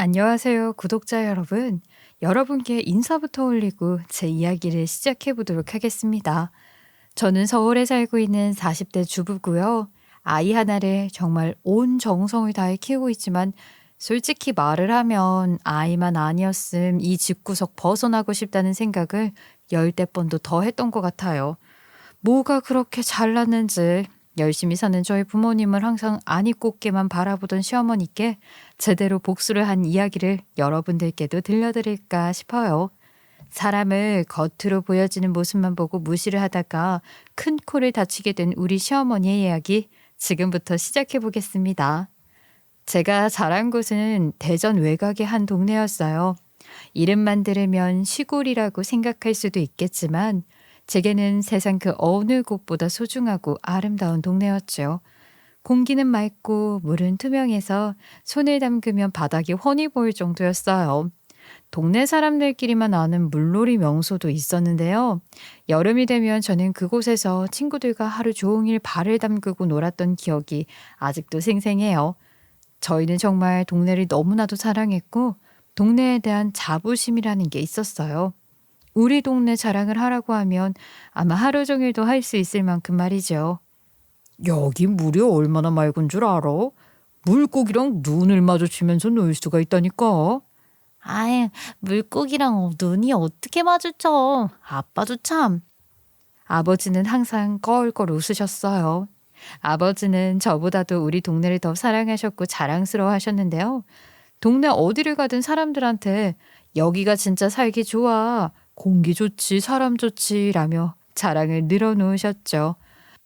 안녕하세요, 구독자 여러분. 여러분께 인사부터 올리고 제 이야기를 시작해 보도록 하겠습니다. 저는 서울에 살고 있는 40대 주부고요. 아이 하나를 정말 온 정성을 다해 키우고 있지만 솔직히 말을 하면 아이만 아니었음 이 집구석 벗어나고 싶다는 생각을 열대 번도 더 했던 것 같아요. 뭐가 그렇게 잘났는지 열심히 사는 저희 부모님을 항상 안이 꼽게만 바라보던 시어머니께 제대로 복수를 한 이야기를 여러분들께도 들려드릴까 싶어요. 사람을 겉으로 보여지는 모습만 보고 무시를 하다가 큰 코를 다치게 된 우리 시어머니의 이야기 지금부터 시작해 보겠습니다. 제가 자란 곳은 대전 외곽의 한 동네였어요. 이름만 들으면 시골이라고 생각할 수도 있겠지만 제게는 세상 그 어느 곳보다 소중하고 아름다운 동네였죠. 공기는 맑고 물은 투명해서 손을 담그면 바닥이 훤히 보일 정도였어요. 동네 사람들끼리만 아는 물놀이 명소도 있었는데요. 여름이 되면 저는 그곳에서 친구들과 하루 종일 발을 담그고 놀았던 기억이 아직도 생생해요. 저희는 정말 동네를 너무나도 사랑했고 동네에 대한 자부심이라는 게 있었어요. 우리 동네 자랑을 하라고 하면 아마 하루 종일도 할 수 있을 만큼 말이죠. 여기 물이 얼마나 맑은 줄 알아? 물고기랑 눈을 마주치면서 놀 수가 있다니까. 아이, 물고기랑 눈이 어떻게 마주쳐? 아빠도 참. 아버지는 항상 껄껄 웃으셨어요. 아버지는 저보다도 우리 동네를 더 사랑하셨고 자랑스러워 하셨는데요. 동네 어디를 가든 사람들한테 여기가 진짜 살기 좋아, 공기 좋지, 사람 좋지 라며 자랑을 늘어놓으셨죠.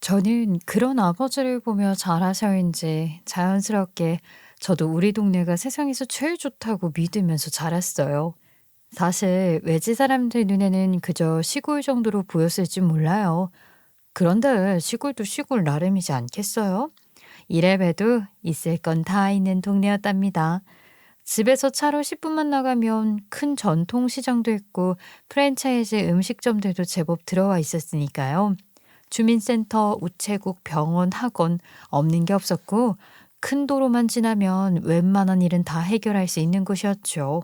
저는 그런 아버지를 보며 자라서인지 자연스럽게 저도 우리 동네가 세상에서 제일 좋다고 믿으면서 자랐어요. 사실 외지 사람들 눈에는 그저 시골 정도로 보였을지 몰라요. 그런데 시골도 시골 나름이지 않겠어요? 이래봬도 있을 건 다 있는 동네였답니다. 집에서 차로 10분만 나가면 큰 전통시장도 있고 프랜차이즈 음식점들도 제법 들어와 있었으니까요. 주민센터, 우체국, 병원, 학원 없는 게 없었고 큰 도로만 지나면 웬만한 일은 다 해결할 수 있는 곳이었죠.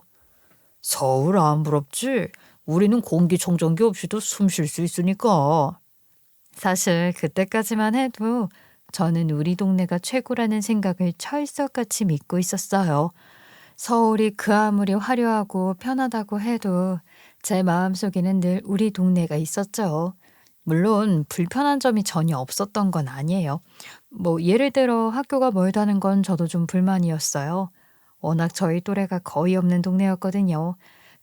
서울 안 부럽지? 우리는 공기청정기 없이도 숨 쉴 수 있으니까. 사실 그때까지만 해도 저는 우리 동네가 최고라는 생각을 철석같이 믿고 있었어요. 서울이 그 아무리 화려하고 편하다고 해도 제 마음속에는 늘 우리 동네가 있었죠. 물론 불편한 점이 전혀 없었던 건 아니에요. 예를 들어 학교가 멀다는 건 저도 좀 불만이었어요. 워낙 저희 또래가 거의 없는 동네였거든요.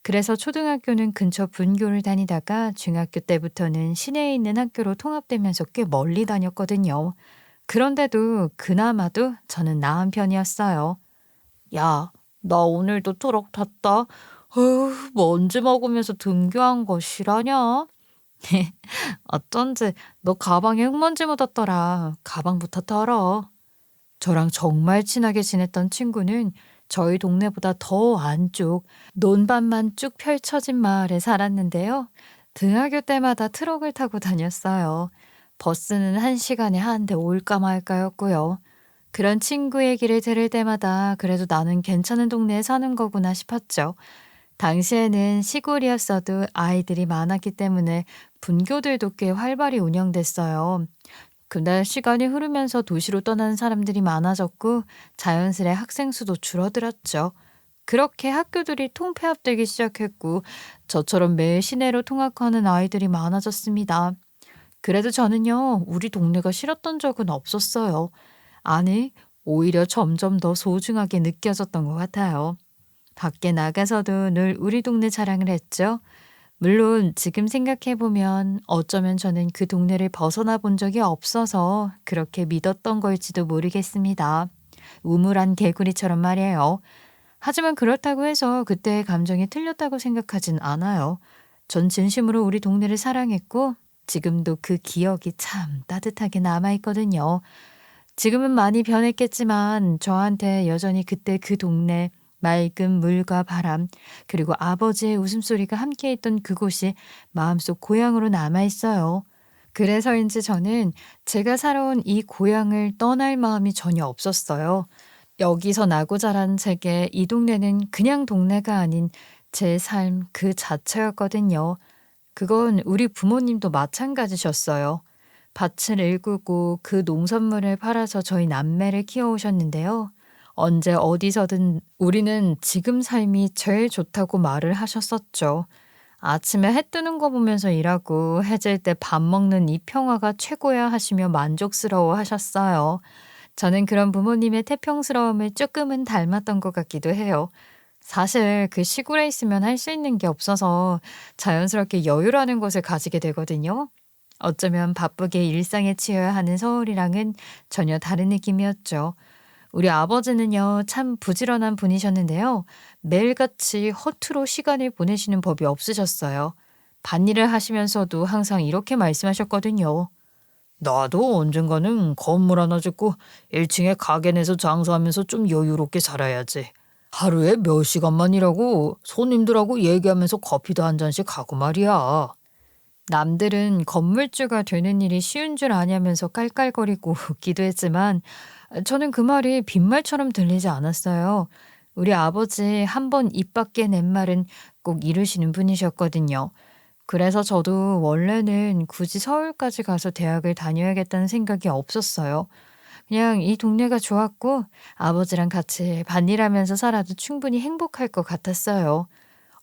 그래서 초등학교는 근처 분교를 다니다가 중학교 때부터는 시내에 있는 학교로 통합되면서 꽤 멀리 다녔거든요. 그런데도 그나마도 저는 나은 편이었어요. 야, 나 오늘도 트럭 탔다. 먼지 먹으면서 등교한 거 실하냐? 어쩐지 너 가방에 흙먼지 묻었더라. 가방부터 털어. 저랑 정말 친하게 지냈던 친구는 저희 동네보다 더 안쪽 논밭만 쭉 펼쳐진 마을에 살았는데요. 등하교 때마다 트럭을 타고 다녔어요. 버스는 1시간에 한 대 올까 말까였고요. 그런 친구 얘기를 들을 때마다 그래도 나는 괜찮은 동네에 사는 거구나 싶었죠. 당시에는 시골이었어도 아이들이 많았기 때문에 분교들도 꽤 활발히 운영됐어요. 근데 시간이 흐르면서 도시로 떠나는 사람들이 많아졌고 자연스레 학생 수도 줄어들었죠. 그렇게 학교들이 통폐합되기 시작했고 저처럼 매일 시내로 통학하는 아이들이 많아졌습니다. 그래도 저는요, 우리 동네가 싫었던 적은 없었어요. 아니, 오히려 점점 더 소중하게 느껴졌던 것 같아요. 밖에 나가서도 늘 우리 동네 자랑을 했죠. 물론 지금 생각해보면 어쩌면 저는 그 동네를 벗어나 본 적이 없어서 그렇게 믿었던 걸지도 모르겠습니다. 우물안 개구리처럼 말이에요. 하지만 그렇다고 해서 그때의 감정이 틀렸다고 생각하진 않아요. 전 진심으로 우리 동네를 사랑했고 지금도 그 기억이 참 따뜻하게 남아있거든요. 지금은 많이 변했겠지만 저한테 여전히 그때 그 동네, 맑은 물과 바람, 그리고 아버지의 웃음소리가 함께했던 그곳이 마음속 고향으로 남아있어요. 그래서인지 저는 제가 살아온 이 고향을 떠날 마음이 전혀 없었어요. 여기서 나고 자란 제게 이 동네는 그냥 동네가 아닌 제 삶 그 자체였거든요. 그건 우리 부모님도 마찬가지셨어요. 밭을 일구고 그 농산물을 팔아서 저희 남매를 키워오셨는데요. 언제 어디서든 우리는 지금 삶이 제일 좋다고 말을 하셨었죠. 아침에 해 뜨는 거 보면서 일하고 해질 때 밥 먹는 이 평화가 최고야 하시며 만족스러워 하셨어요. 저는 그런 부모님의 태평스러움을 조금은 닮았던 것 같기도 해요. 사실 그 시골에 있으면 할 수 있는 게 없어서 자연스럽게 여유라는 것을 가지게 되거든요. 어쩌면 바쁘게 일상에 치여야 하는 서울이랑은 전혀 다른 느낌이었죠. 우리 아버지는요, 참 부지런한 분이셨는데요. 매일같이 허투루 시간을 보내시는 법이 없으셨어요. 밭일을 하시면서도 항상 이렇게 말씀하셨거든요. 나도 언젠가는 건물 하나 짓고 1층에 가게 내서 장사하면서 좀 여유롭게 살아야지. 하루에 몇 시간만 일하고 손님들하고 얘기하면서 커피도 한 잔씩 하고 말이야. 남들은 건물주가 되는 일이 쉬운 줄 아냐면서 깔깔거리고 웃기도 했지만 저는 그 말이 빈말처럼 들리지 않았어요. 우리 아버지 한 번 입 밖에 낸 말은 꼭 이루시는 분이셨거든요. 그래서 저도 원래는 굳이 서울까지 가서 대학을 다녀야겠다는 생각이 없었어요. 그냥 이 동네가 좋았고 아버지랑 같이 밭일하면서 살아도 충분히 행복할 것 같았어요.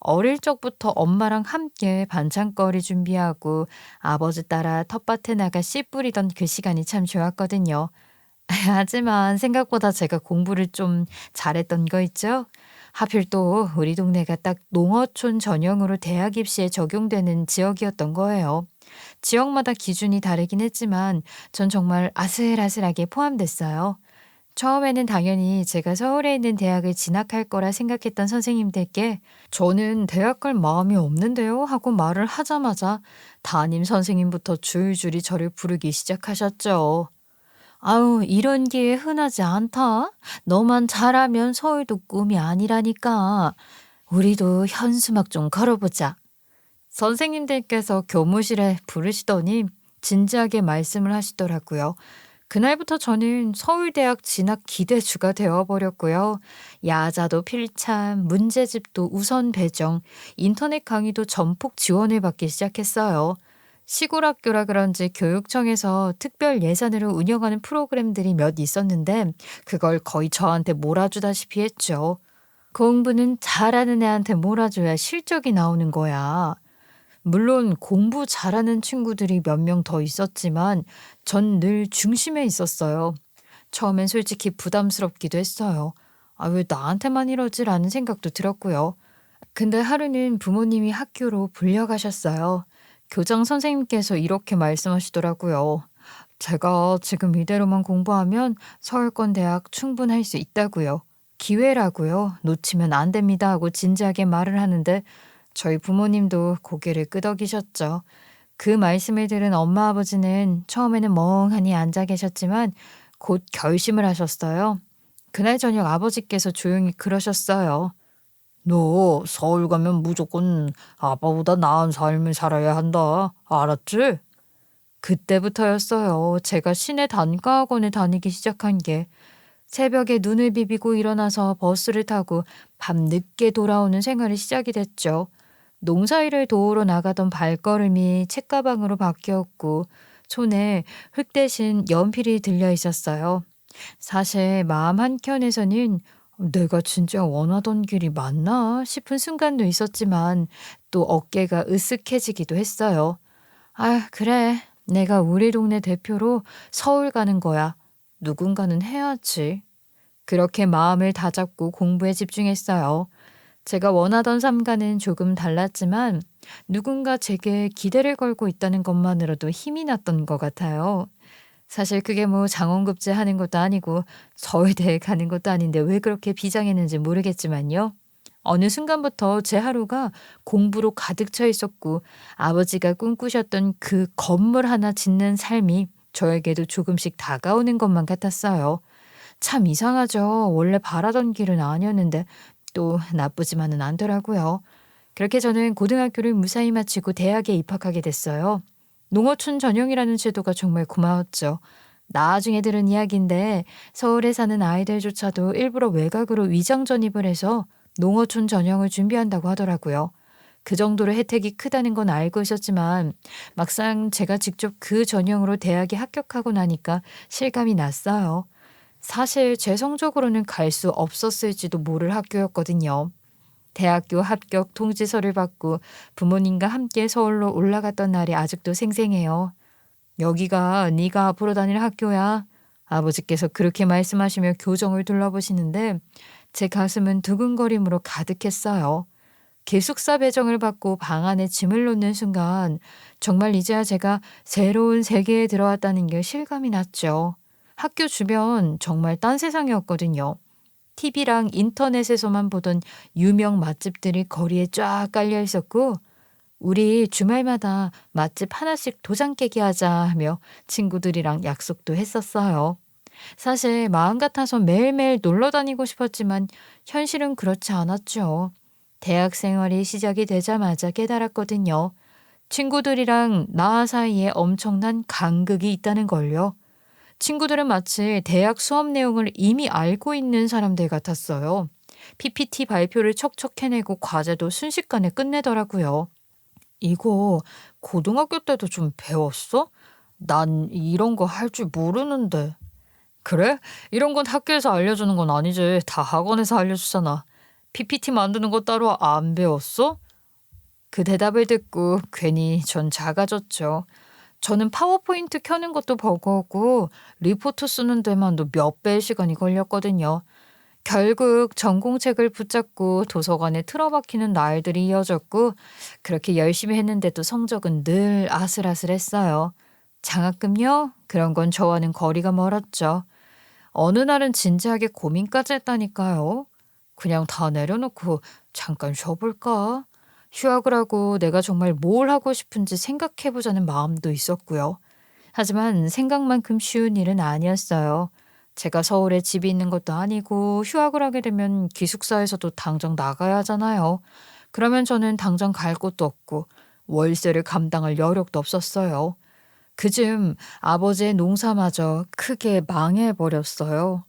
어릴 적부터 엄마랑 함께 반찬거리 준비하고 아버지 따라 텃밭에 나가 씨 뿌리던 그 시간이 참 좋았거든요. 하지만 생각보다 제가 공부를 좀 잘했던 거 있죠? 하필 또 우리 동네가 딱 농어촌 전형으로 대학 입시에 적용되는 지역이었던 거예요. 지역마다 기준이 다르긴 했지만 전 정말 아슬아슬하게 포함됐어요. 처음에는 당연히 제가 서울에 있는 대학을 진학할 거라 생각했던 선생님들께 저는 대학 갈 마음이 없는데요 하고 말을 하자마자 담임 선생님부터 줄줄이 저를 부르기 시작하셨죠. 아우, 이런 기회 흔하지 않다. 너만 잘하면 서울도 꿈이 아니라니까. 우리도 현수막 좀 걸어보자. 선생님들께서 교무실에 부르시더니 진지하게 말씀을 하시더라고요. 그날부터 저는 서울대학 진학 기대주가 되어버렸고요. 야자도 필참, 문제집도 우선 배정, 인터넷 강의도 전폭 지원을 받기 시작했어요. 시골 학교라 그런지 교육청에서 특별 예산으로 운영하는 프로그램들이 몇 있었는데 그걸 거의 저한테 몰아주다시피 했죠. 공부는 잘하는 애한테 몰아줘야 실적이 나오는 거야. 물론 공부 잘하는 친구들이 몇 명 더 있었지만 전 늘 중심에 있었어요. 처음엔 솔직히 부담스럽기도 했어요. 아, 왜 나한테만 이러지라는 생각도 들었고요. 근데 하루는 부모님이 학교로 불려가셨어요. 교장 선생님께서 이렇게 말씀하시더라고요. 제가 지금 이대로만 공부하면 서울권 대학 충분할 수 있다고요. 기회라고요. 놓치면 안 됩니다 하고 진지하게 말을 하는데 저희 부모님도 고개를 끄덕이셨죠. 그 말씀을 들은 엄마 아버지는 처음에는 멍하니 앉아 계셨지만 곧 결심을 하셨어요. 그날 저녁 아버지께서 조용히 그러셨어요. 너 서울 가면 무조건 아빠보다 나은 삶을 살아야 한다. 알았지? 그때부터였어요. 제가 시내 단과학원에 다니기 시작한 게. 새벽에 눈을 비비고 일어나서 버스를 타고 밤 늦게 돌아오는 생활이 시작이 됐죠. 농사일을 도우러 나가던 발걸음이 책가방으로 바뀌었고 손에 흙 대신 연필이 들려 있었어요. 사실 마음 한켠에서는 '내가 진짜 원하던 길이 맞나?' 싶은 순간도 있었지만 또 어깨가 으쓱해지기도 했어요. '아, 그래. 내가 우리 동네 대표로 서울 가는 거야. 누군가는 해야지.' 그렇게 마음을 다잡고 공부에 집중했어요. 제가 원하던 삶과는 조금 달랐지만 누군가 제게 기대를 걸고 있다는 것만으로도 힘이 났던 것 같아요. 사실 그게 뭐 장원급제 하는 것도 아니고 서울대에 가는 것도 아닌데 왜 그렇게 비장했는지 모르겠지만요. 어느 순간부터 제 하루가 공부로 가득 차 있었고 아버지가 꿈꾸셨던 그 건물 하나 짓는 삶이 저에게도 조금씩 다가오는 것만 같았어요. 참 이상하죠. 원래 바라던 길은 아니었는데 또 나쁘지만은 않더라고요. 그렇게 저는 고등학교를 무사히 마치고 대학에 입학하게 됐어요. 농어촌 전형이라는 제도가 정말 고마웠죠. 나중에 들은 이야기인데 서울에 사는 아이들조차도 일부러 외곽으로 위장 전입을 해서 농어촌 전형을 준비한다고 하더라고요. 그 정도로 혜택이 크다는 건 알고 있었지만 막상 제가 직접 그 전형으로 대학에 합격하고 나니까 실감이 났어요. 사실 제 성적으로는 갈 수 없었을지도 모를 학교였거든요. 대학교 합격 통지서를 받고 부모님과 함께 서울로 올라갔던 날이 아직도 생생해요. 여기가 네가 앞으로 다닐 학교야. 아버지께서 그렇게 말씀하시며 교정을 둘러보시는데 제 가슴은 두근거림으로 가득했어요. 기숙사 배정을 받고 방 안에 짐을 놓는 순간 정말 이제야 제가 새로운 세계에 들어왔다는 게 실감이 났죠. 학교 주변 정말 딴 세상이었거든요. TV랑 인터넷에서만 보던 유명 맛집들이 거리에 쫙 깔려 있었고 우리 주말마다 맛집 하나씩 도장 깨기 하자 하며 친구들이랑 약속도 했었어요. 사실 마음 같아서 매일매일 놀러 다니고 싶었지만 현실은 그렇지 않았죠. 대학 생활이 시작이 되자마자 깨달았거든요. 친구들이랑 나 사이에 엄청난 간극이 있다는 걸요. 친구들은 마치 대학 수업 내용을 이미 알고 있는 사람들 같았어요. PPT 발표를 척척 해내고 과제도 순식간에 끝내더라고요. 이거 고등학교 때도 좀 배웠어? 난 이런 거 할 줄 모르는데. 그래? 이런 건 학교에서 알려주는 건 아니지. 다 학원에서 알려주잖아. PPT 만드는 거 따로 안 배웠어? 그 대답을 듣고 괜히 전 작아졌죠. 저는 파워포인트 켜는 것도 버거웠고 리포트 쓰는 데만도 몇 배의 시간이 걸렸거든요. 결국 전공책을 붙잡고 도서관에 틀어박히는 날들이 이어졌고 그렇게 열심히 했는데도 성적은 늘 아슬아슬했어요. 장학금요? 그런 건 저와는 거리가 멀었죠. 어느 날은 진지하게 고민까지 했다니까요. 그냥 다 내려놓고 잠깐 쉬어볼까? 휴학을 하고 내가 정말 뭘 하고 싶은지 생각해보자는 마음도 있었고요. 하지만 생각만큼 쉬운 일은 아니었어요. 제가 서울에 집이 있는 것도 아니고 휴학을 하게 되면 기숙사에서도 당장 나가야 하잖아요. 그러면 저는 당장 갈 곳도 없고 월세를 감당할 여력도 없었어요. 그즘 아버지의 농사마저 크게 망해버렸어요.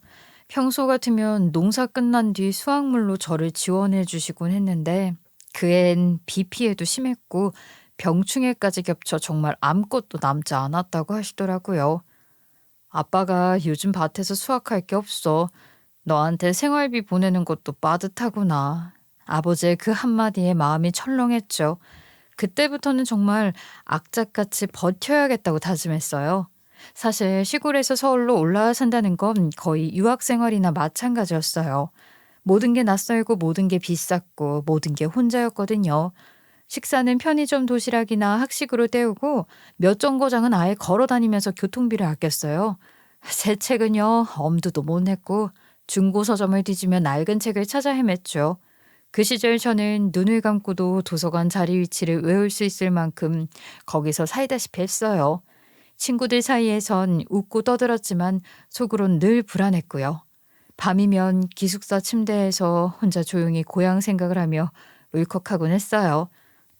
평소 같으면 농사 끝난 뒤 수확물로 저를 지원해 주시곤 했는데 그엔 비 피해도 심했고 병충해까지 겹쳐 정말 아무것도 남지 않았다고 하시더라고요. 아빠가 요즘 밭에서 수확할 게 없어. 너한테 생활비 보내는 것도 빠듯하구나. 아버지의 그 한마디에 마음이 철렁했죠. 그때부터는 정말 악착같이 버텨야겠다고 다짐했어요. 사실 시골에서 서울로 올라와 산다는 건 거의 유학 생활이나 마찬가지였어요. 모든 게 낯설고 모든 게 비쌌고 모든 게 혼자였거든요. 식사는 편의점 도시락이나 학식으로 때우고 몇 정거장은 아예 걸어 다니면서 교통비를 아꼈어요. 새 책은요, 엄두도 못 냈고 중고 서점을 뒤지며 낡은 책을 찾아 헤맸죠. 그 시절 저는 눈을 감고도 도서관 자리 위치를 외울 수 있을 만큼 거기서 살다시피 했어요. 친구들 사이에선 웃고 떠들었지만 속으론 늘 불안했고요. 밤이면 기숙사 침대에서 혼자 조용히 고향 생각을 하며 울컥하곤 했어요.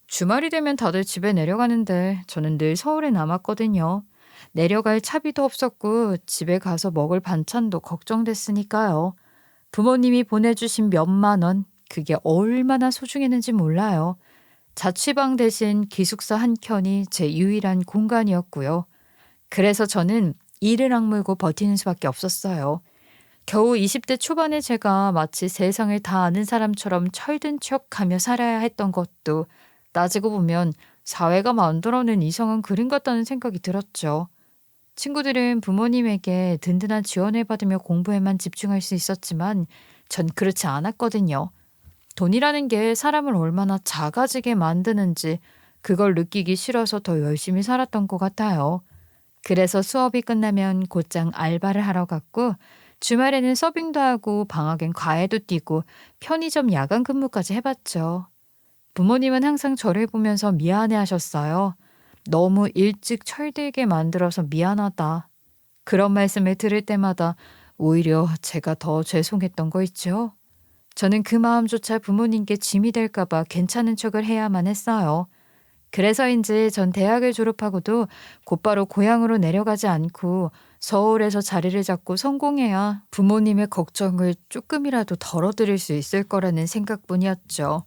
주말이 되면 다들 집에 내려가는데 저는 늘 서울에 남았거든요. 내려갈 차비도 없었고 집에 가서 먹을 반찬도 걱정됐으니까요. 부모님이 보내주신 몇만 원, 그게 얼마나 소중했는지 몰라요. 자취방 대신 기숙사 한 켠이 제 유일한 공간이었고요. 그래서 저는 이를 악물고 버티는 수밖에 없었어요. 겨우 20대 초반에 제가 마치 세상을 다 아는 사람처럼 철든 척하며 살아야 했던 것도 따지고 보면 사회가 만들어낸 이상한 그림 같다는 생각이 들었죠. 친구들은 부모님에게 든든한 지원을 받으며 공부에만 집중할 수 있었지만 전 그렇지 않았거든요. 돈이라는 게 사람을 얼마나 작아지게 만드는지 그걸 느끼기 싫어서 더 열심히 살았던 것 같아요. 그래서 수업이 끝나면 곧장 알바를 하러 갔고 주말에는 서빙도 하고 방학엔 과외도 뛰고 편의점 야간 근무까지 해봤죠. 부모님은 항상 저를 보면서 미안해 하셨어요. 너무 일찍 철들게 만들어서 미안하다. 그런 말씀을 들을 때마다 오히려 제가 더 죄송했던 거 있죠. 저는 그 마음조차 부모님께 짐이 될까 봐 괜찮은 척을 해야만 했어요. 그래서인지 전 대학을 졸업하고도 곧바로 고향으로 내려가지 않고 서울에서 자리를 잡고 성공해야 부모님의 걱정을 조금이라도 덜어드릴 수 있을 거라는 생각뿐이었죠.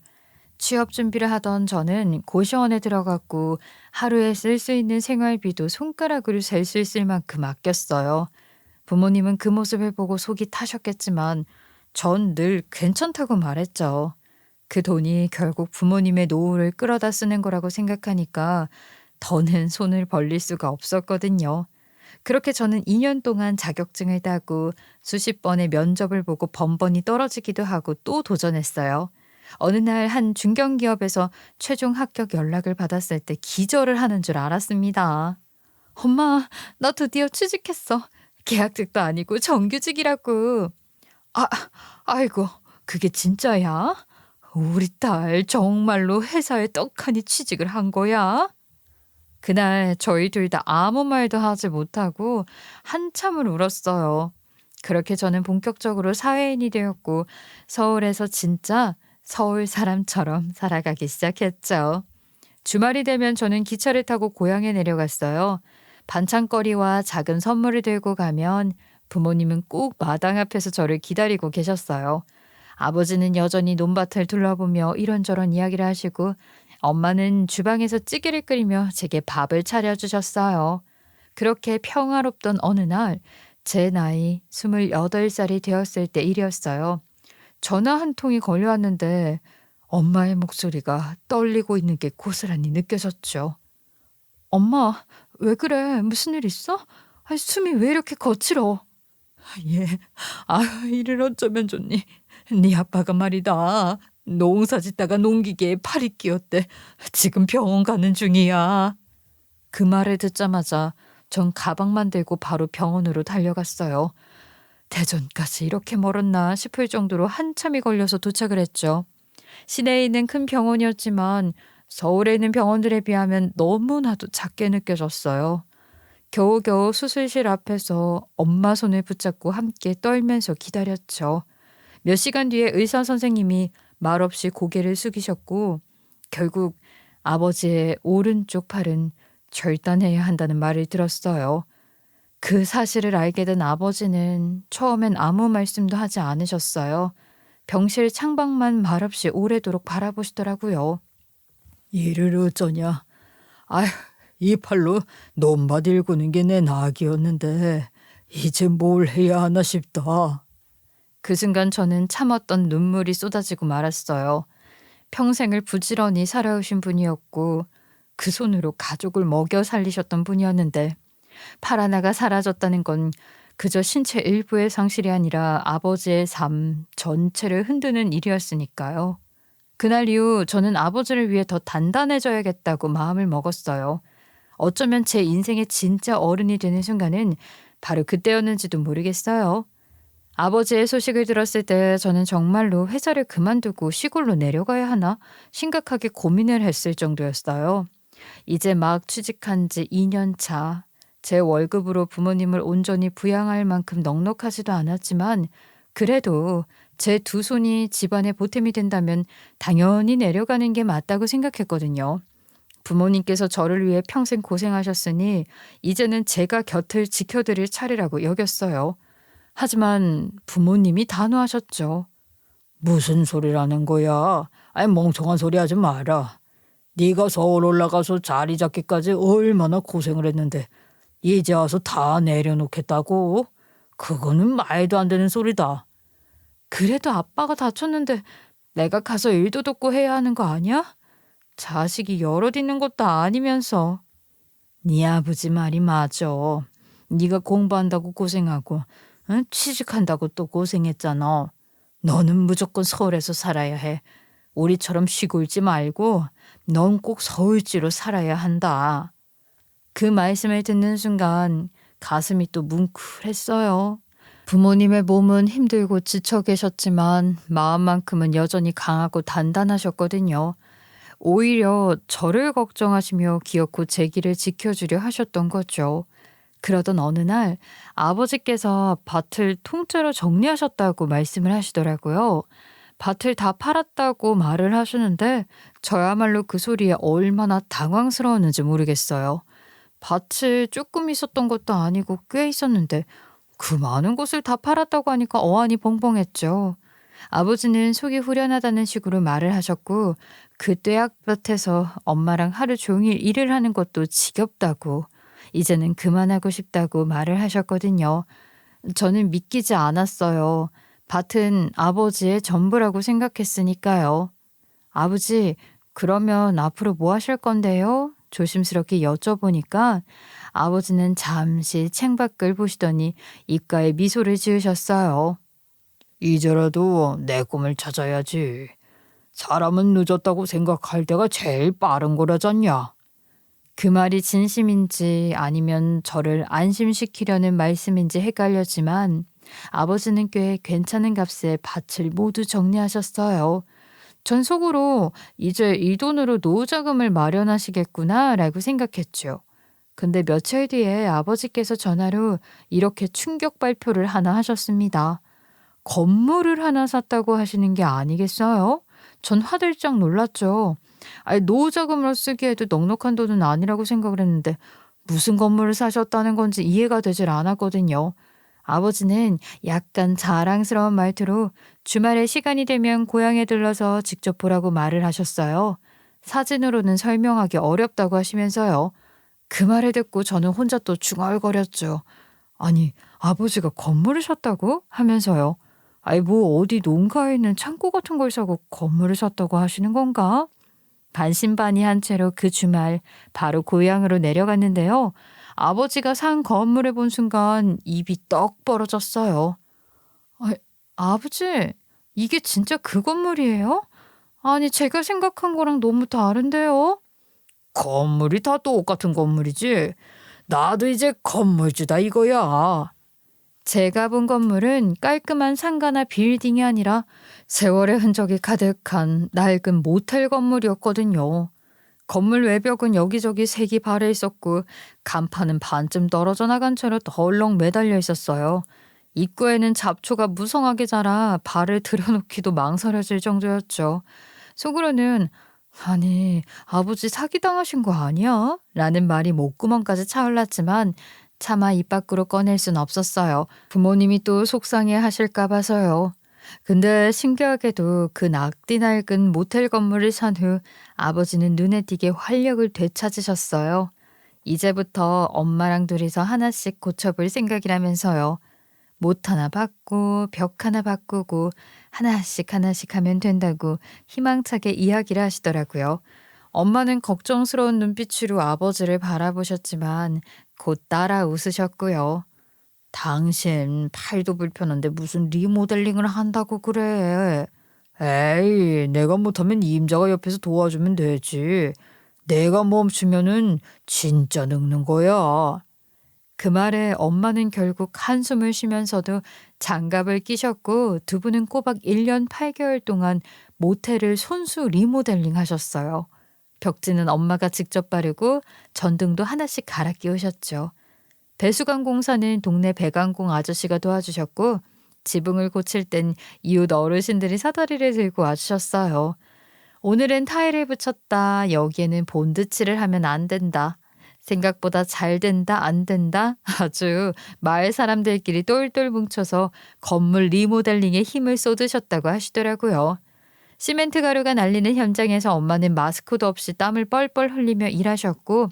취업 준비를 하던 저는 고시원에 들어갔고 하루에 쓸 수 있는 생활비도 손가락으로 셀 수 있을 만큼 아꼈어요. 부모님은 그 모습을 보고 속이 타셨겠지만 전 늘 괜찮다고 말했죠. 그 돈이 결국 부모님의 노후를 끌어다 쓰는 거라고 생각하니까 더는 손을 벌릴 수가 없었거든요. 그렇게 저는 2년 동안 자격증을 따고 수십 번의 면접을 보고 번번이 떨어지기도 하고 또 도전했어요. 어느 날 한 중견기업에서 최종 합격 연락을 받았을 때 기절을 하는 줄 알았습니다. 엄마, 나 드디어 취직했어. 계약직도 아니고 정규직이라고. 아, 아이고, 그게 진짜야? 우리 딸 정말로 회사에 떡하니 취직을 한 거야? 그날 저희 둘 다 아무 말도 하지 못하고 한참을 울었어요. 그렇게 저는 본격적으로 사회인이 되었고 서울에서 진짜 서울 사람처럼 살아가기 시작했죠. 주말이 되면 저는 기차를 타고 고향에 내려갔어요. 반찬거리와 작은 선물을 들고 가면 부모님은 꼭 마당 앞에서 저를 기다리고 계셨어요. 아버지는 여전히 논밭을 둘러보며 이런저런 이야기를 하시고 엄마는 주방에서 찌개를 끓이며 제게 밥을 차려주셨어요. 그렇게 평화롭던 어느 날 제 나이 28살이 되었을 때 일이었어요. 전화 한 통이 걸려왔는데 엄마의 목소리가 떨리고 있는 게 고스란히 느껴졌죠. 엄마, 왜 그래? 무슨 일 있어? 아니, 숨이 왜 이렇게 거칠어? 예, 이를 어쩌면 좋니? 네 아빠가 말이다. 농사 짓다가 농기계에 팔이 끼었대. 지금 병원 가는 중이야. 그 말을 듣자마자 전 가방만 들고 바로 병원으로 달려갔어요. 대전까지 이렇게 멀었나 싶을 정도로 한참이 걸려서 도착을 했죠. 시내에 있는 큰 병원이었지만 서울에 있는 병원들에 비하면 너무나도 작게 느껴졌어요. 겨우겨우 수술실 앞에서 엄마 손을 붙잡고 함께 떨면서 기다렸죠. 몇 시간 뒤에 의사 선생님이 말없이 고개를 숙이셨고 결국 아버지의 오른쪽 팔은 절단해야 한다는 말을 들었어요. 그 사실을 알게 된 아버지는 처음엔 아무 말씀도 하지 않으셨어요. 병실 창밖만 말없이 오래도록 바라보시더라고요. 이를 어쩌냐. 아휴, 이 팔로 논밭 일구는 게 내 낙이었는데 이제 뭘 해야 하나 싶다. 그 순간 저는 참았던 눈물이 쏟아지고 말았어요. 평생을 부지런히 살아오신 분이었고 그 손으로 가족을 먹여 살리셨던 분이었는데 팔 하나가 사라졌다는 건 그저 신체 일부의 상실이 아니라 아버지의 삶 전체를 흔드는 일이었으니까요. 그날 이후 저는 아버지를 위해 더 단단해져야겠다고 마음을 먹었어요. 어쩌면 제 인생의 진짜 어른이 되는 순간은 바로 그때였는지도 모르겠어요. 아버지의 소식을 들었을 때 저는 정말로 회사를 그만두고 시골로 내려가야 하나 심각하게 고민을 했을 정도였어요. 이제 막 취직한 지 2년 차. 제 월급으로 부모님을 온전히 부양할 만큼 넉넉하지도 않았지만 그래도 제 두 손이 집안의 보탬이 된다면 당연히 내려가는 게 맞다고 생각했거든요. 부모님께서 저를 위해 평생 고생하셨으니 이제는 제가 곁을 지켜드릴 차례라고 여겼어요. 하지만 부모님이 단호하셨죠. 무슨 소리라는 거야? 아니 멍청한 소리 하지 마라. 네가 서울 올라가서 자리 잡기까지 얼마나 고생을 했는데 이제 와서 다 내려놓겠다고? 그거는 말도 안 되는 소리다. 그래도 아빠가 다쳤는데 내가 가서 일도 돕고 해야 하는 거 아니야? 자식이 여럿 있는 것도 아니면서. 네 아버지 말이 맞아. 네가 공부한다고 고생하고 응? 취직한다고 또 고생했잖아. 너는 무조건 서울에서 살아야 해. 우리처럼 시골지 말고 넌 꼭 서울지로 살아야 한다. 그 말씀을 듣는 순간 가슴이 또 뭉클했어요. 부모님의 몸은 힘들고 지쳐 계셨지만 마음만큼은 여전히 강하고 단단하셨거든요. 오히려 저를 걱정하시며 기어코 제 길을 지켜주려 하셨던 거죠. 그러던 어느 날 아버지께서 밭을 통째로 정리하셨다고 말씀을 하시더라고요. 밭을 다 팔았다고 말을 하시는데 저야말로 그 소리에 얼마나 당황스러웠는지 모르겠어요. 밭이 조금 있었던 것도 아니고 꽤 있었는데 그 많은 곳을 다 팔았다고 하니까 어안이 벙벙했죠. 아버지는 속이 후련하다는 식으로 말을 하셨고 그 떼약볕에서 엄마랑 하루 종일 일을 하는 것도 지겹다고 이제는 그만하고 싶다고 말을 하셨거든요. 저는 믿기지 않았어요. 밭은 아버지의 전부라고 생각했으니까요. 아버지, 그러면 앞으로 뭐 하실 건데요? 조심스럽게 여쭤보니까 아버지는 잠시 창밖을 보시더니 입가에 미소를 지으셨어요. 이제라도 내 꿈을 찾아야지. 사람은 늦었다고 생각할 때가 제일 빠른 거라잖냐. 그 말이 진심인지 아니면 저를 안심시키려는 말씀인지 헷갈렸지만 아버지는 꽤 괜찮은 값에 밭을 모두 정리하셨어요. 전 속으로 이제 이 돈으로 노후자금을 마련하시겠구나라고 생각했죠. 근데 며칠 뒤에 아버지께서 전화로 이렇게 충격 발표를 하나 하셨습니다. 건물을 하나 샀다고 하시는 게 아니겠어요? 전 화들짝 놀랐죠. 아니, 노후자금으로 쓰기에도 넉넉한 돈은 아니라고 생각을 했는데 무슨 건물을 사셨다는 건지 이해가 되질 않았거든요. 아버지는 약간 자랑스러운 말투로 주말에 시간이 되면 고향에 들러서 직접 보라고 말을 하셨어요. 사진으로는 설명하기 어렵다고 하시면서요. 그 말을 듣고 저는 혼자 또 중얼거렸죠. 아니, 아버지가 건물을 샀다고? 하면서요. 아니, 뭐 어디 농가에 있는 창고 같은 걸 사고 건물을 샀다고 하시는 건가? 반신반의한 채로 그 주말 바로 고향으로 내려갔는데요. 아버지가 산 건물을 본 순간 입이 떡 벌어졌어요. 아, 아버지, 이게 진짜 그 건물이에요? 아니, 제가 생각한 거랑 너무 다른데요? 건물이 다 똑같은 건물이지. 나도 이제 건물주다 이거야. 제가 본 건물은 깔끔한 상가나 빌딩이 아니라 세월의 흔적이 가득한 낡은 모텔 건물이었거든요. 건물 외벽은 여기저기 색이 발해 있었고 간판은 반쯤 떨어져 나간 채로 덜렁 매달려 있었어요. 입구에는 잡초가 무성하게 자라 발을 들여놓기도 망설여질 정도였죠. 속으로는 아니, 아버지 사기당하신 거 아니야? 라는 말이 목구멍까지 차올랐지만 차마 입 밖으로 꺼낼 순 없었어요. 부모님이 또 속상해 하실까 봐서요. 근데 신기하게도 그 낙디 낡은 모텔 건물을 산 후 아버지는 눈에 띄게 활력을 되찾으셨어요. 이제부터 엄마랑 둘이서 하나씩 고쳐볼 생각이라면서요. 못 하나 받고 벽 하나 바꾸고 하나씩 하나씩 하면 된다고 희망차게 이야기를 하시더라고요. 엄마는 걱정스러운 눈빛으로 아버지를 바라보셨지만 곧 따라 웃으셨고요. 당신 팔도 불편한데 무슨 리모델링을 한다고 그래. 에이, 내가 못하면 임자가 옆에서 도와주면 되지. 내가 멈추면은 진짜 늙는 거야. 그 말에 엄마는 결국 한숨을 쉬면서도 장갑을 끼셨고 두 분은 꼬박 1년 8개월 동안 모텔을 손수 리모델링 하셨어요. 벽지는 엄마가 직접 바르고 전등도 하나씩 갈아 끼우셨죠. 배수관 공사는 동네 배관공 아저씨가 도와주셨고 지붕을 고칠 땐 이웃 어르신들이 사다리를 들고 와주셨어요. 오늘은 타일을 붙였다. 여기에는 본드칠을 하면 안 된다. 생각보다 잘 된다, 안 된다. 아주 마을 사람들끼리 똘똘 뭉쳐서 건물 리모델링에 힘을 쏟으셨다고 하시더라고요. 시멘트 가루가 날리는 현장에서 엄마는 마스크도 없이 땀을 뻘뻘 흘리며 일하셨고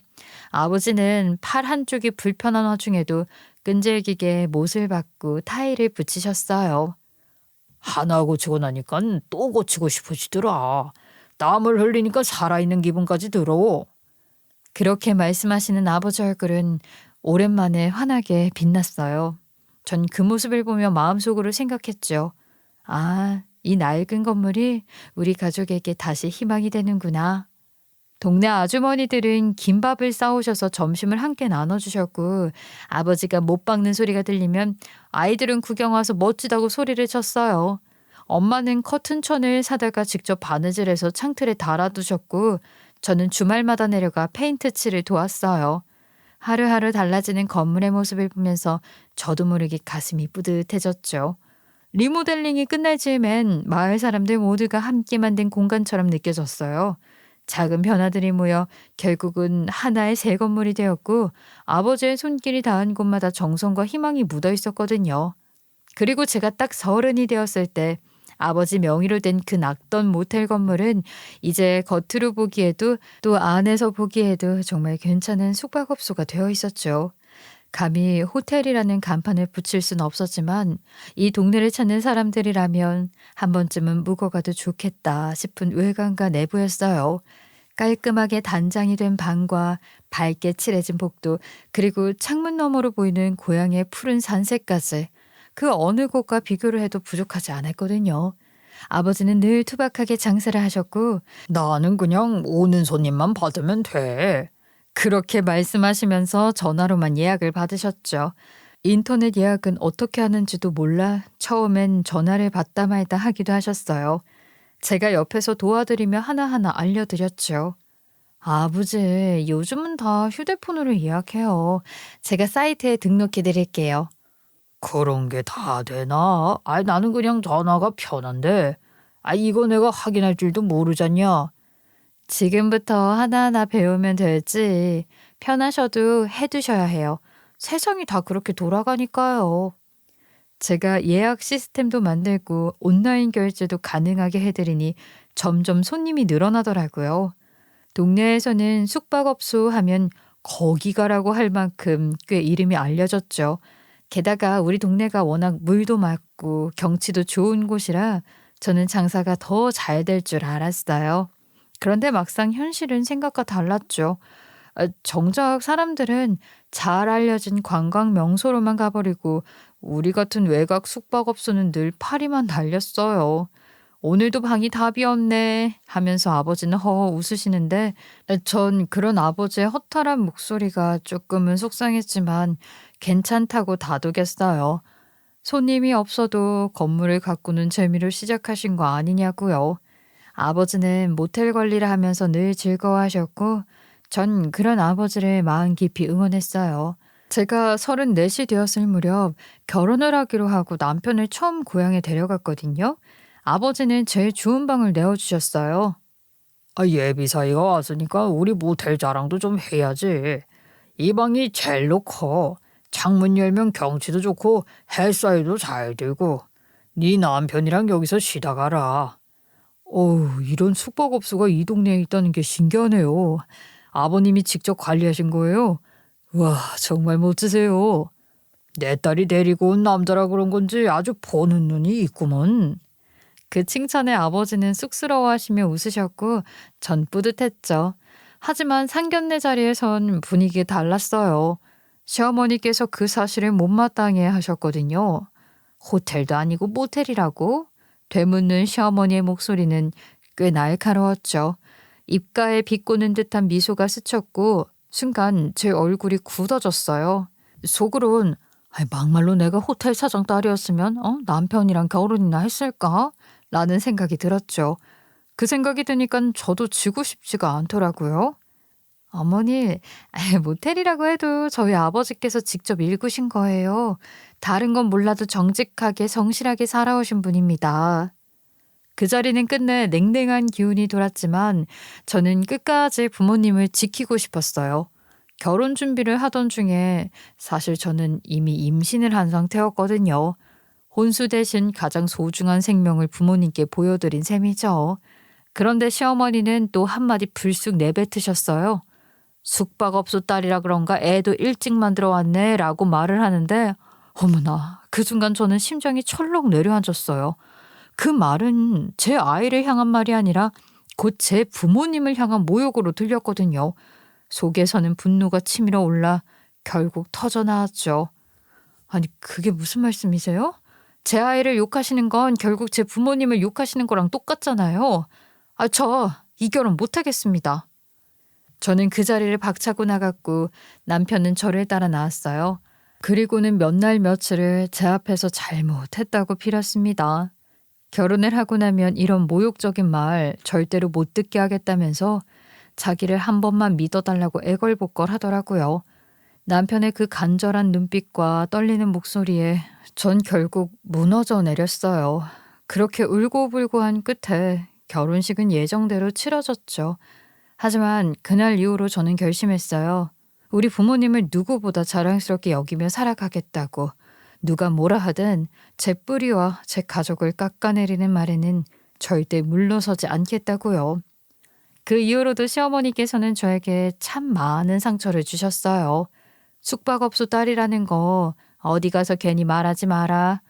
아버지는 팔 한쪽이 불편한 와중에도 끈질기게 못을 박고 타일을 붙이셨어요. 하나 고치고 나니까 또 고치고 싶어지더라. 땀을 흘리니까 살아있는 기분까지 들어. 그렇게 말씀하시는 아버지 얼굴은 오랜만에 환하게 빛났어요. 전 그 모습을 보며 마음속으로 생각했죠. 아, 이 낡은 건물이 우리 가족에게 다시 희망이 되는구나. 동네 아주머니들은 김밥을 싸오셔서 점심을 함께 나눠주셨고 아버지가 못 박는 소리가 들리면 아이들은 구경 와서 멋지다고 소리를 쳤어요. 엄마는 커튼천을 사다가 직접 바느질해서 창틀에 달아두셨고 저는 주말마다 내려가 페인트 칠을 도왔어요. 하루하루 달라지는 건물의 모습을 보면서 저도 모르게 가슴이 뿌듯해졌죠. 리모델링이 끝날 즈음엔 마을 사람들 모두가 함께 만든 공간처럼 느껴졌어요. 작은 변화들이 모여 결국은 하나의 새 건물이 되었고 아버지의 손길이 닿은 곳마다 정성과 희망이 묻어 있었거든요. 그리고 제가 딱 30이 되었을 때 아버지 명의로 된 그 낡던 모텔 건물은 이제 겉으로 보기에도 또 안에서 보기에도 정말 괜찮은 숙박업소가 되어 있었죠. 감히 호텔이라는 간판을 붙일 수는 없었지만 이 동네를 찾는 사람들이라면 한 번쯤은 묵어가도 좋겠다 싶은 외관과 내부였어요. 깔끔하게 단장이 된 방과 밝게 칠해진 복도, 그리고 창문 너머로 보이는 고향의 푸른 산색까지 그 어느 곳과 비교를 해도 부족하지 않았거든요. 아버지는 늘 투박하게 장사를 하셨고 나는 그냥 오는 손님만 받으면 돼. 그렇게 말씀하시면서 전화로만 예약을 받으셨죠. 인터넷 예약은 어떻게 하는지도 몰라 처음엔 전화를 받다 말다 하기도 하셨어요. 제가 옆에서 도와드리며 하나하나 알려드렸죠. 아버지, 요즘은 다 휴대폰으로 예약해요. 제가 사이트에 등록해 드릴게요. 그런 게 다 되나? 나는 그냥 전화가 편한데. 이거 내가 확인할 줄도 모르잖냐. 지금부터 하나하나 배우면 되지. 편하셔도 해두셔야 해요. 세상이 다 그렇게 돌아가니까요. 제가 예약 시스템도 만들고 온라인 결제도 가능하게 해드리니 점점 손님이 늘어나더라고요. 동네에서는 숙박업소 하면 거기 가라고 할 만큼 꽤 이름이 알려졌죠. 게다가 우리 동네가 워낙 물도 맑고 경치도 좋은 곳이라 저는 장사가 더 잘 될 줄 알았어요. 그런데 막상 현실은 생각과 달랐죠. 정작 사람들은 잘 알려진 관광 명소로만 가버리고 우리 같은 외곽 숙박업소는 늘 파리만 달렸어요. 오늘도 방이 다 비었네 하면서 아버지는 허허 웃으시는데 전 그런 아버지의 허탈한 목소리가 조금은 속상했지만 괜찮다고 다독였어요. 손님이 없어도 건물을 가꾸는 재미로 시작하신 거 아니냐고요. 아버지는 모텔 관리를 하면서 늘 즐거워하셨고 전 그런 아버지를 마음 깊이 응원했어요. 제가 34이 되었을 무렵 결혼을 하기로 하고 남편을 처음 고향에 데려갔거든요. 아버지는 제일 좋은 방을 내어주셨어요. 예비 사이가 왔으니까 우리 모텔 자랑도 좀 해야지. 이 방이 제일로 커. 창문 열면 경치도 좋고 햇살도 잘 들고. 네 남편이랑 여기서 쉬다 가라. 어우, 이런 숙박업소가 이 동네에 있다는 게 신기하네요. 아버님이 직접 관리하신 거예요? 와, 정말 멋지세요. 내 딸이 데리고 온 남자라 그런 건지 아주 보는 눈이 있구먼. 그 칭찬에 아버지는 쑥스러워하시며 웃으셨고 전 뿌듯했죠. 하지만 상견례 자리에선 분위기가 달랐어요. 시어머니께서 그 사실을 못마땅해 하셨거든요. 호텔도 아니고 모텔이라고? 되묻는 시어머니의 목소리는 꽤 날카로웠죠. 입가에 비꼬는 듯한 미소가 스쳤고 순간 제 얼굴이 굳어졌어요. 속으론 막말로 내가 호텔 사장 딸이었으면 남편이랑 결혼이나 했을까? 라는 생각이 들었죠. 그 생각이 드니까 저도 지고 싶지가 않더라고요. 어머니, 모텔이라고 해도 저희 아버지께서 직접 일구신 거예요. 다른 건 몰라도 정직하게 성실하게 살아오신 분입니다. 그 자리는 끝내 냉랭한 기운이 돌았지만 저는 끝까지 부모님을 지키고 싶었어요. 결혼 준비를 하던 중에 사실 저는 이미 임신을 한 상태였거든요. 혼수 대신 가장 소중한 생명을 부모님께 보여드린 셈이죠. 그런데 시어머니는 또 한마디 불쑥 내뱉으셨어요. 숙박업소 딸이라 그런가 애도 일찍 만들어 왔네 라고 말을 하는데 어머나, 그 순간 저는 심장이 철렁 내려앉았어요. 그 말은 제 아이를 향한 말이 아니라 곧 제 부모님을 향한 모욕으로 들렸거든요. 속에서는 분노가 치밀어 올라 결국 터져나왔죠. 아니, 그게 무슨 말씀이세요? 제 아이를 욕하시는 건 결국 제 부모님을 욕하시는 거랑 똑같잖아요. 저 이 결혼 못하겠습니다. 저는 그 자리를 박차고 나갔고 남편은 저를 따라 나왔어요. 그리고는 몇 날 며칠을 제 앞에서 잘못했다고 빌었습니다. 결혼을 하고 나면 이런 모욕적인 말 절대로 못 듣게 하겠다면서 자기를 한 번만 믿어달라고 애걸복걸 하더라고요. 남편의 그 간절한 눈빛과 떨리는 목소리에 전 결국 무너져 내렸어요. 그렇게 울고불고 한 끝에 결혼식은 예정대로 치러졌죠. 하지만 그날 이후로 저는 결심했어요. 우리 부모님을 누구보다 자랑스럽게 여기며 살아가겠다고. 누가 뭐라 하든 제 뿌리와 제 가족을 깎아내리는 말에는 절대 물러서지 않겠다고요. 그 이후로도 시어머니께서는 저에게 참 많은 상처를 주셨어요. 숙박업소 딸이라는 거 어디 가서 괜히 말하지 마라.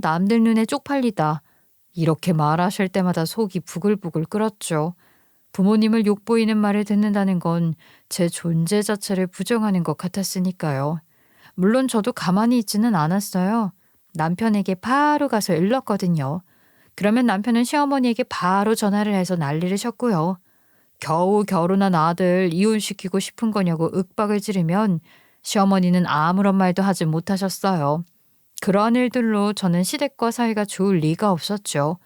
남들 눈에 쪽팔리다. 이렇게 말하실 때마다 속이 부글부글 끓었죠. 부모님을 욕보이는 말을 듣는다는 건 제 존재 자체를 부정하는 것 같았으니까요. 물론 저도 가만히 있지는 않았어요. 남편에게 바로 가서 일렀거든요. 그러면 남편은 시어머니에게 바로 전화를 해서 난리를 쳤고요. 겨우 결혼한 아들 이혼시키고 싶은 거냐고 윽박을 지르면 시어머니는 아무런 말도 하지 못하셨어요. 그러한 일들로 저는 시댁과 사이가 좋을 리가 없었죠.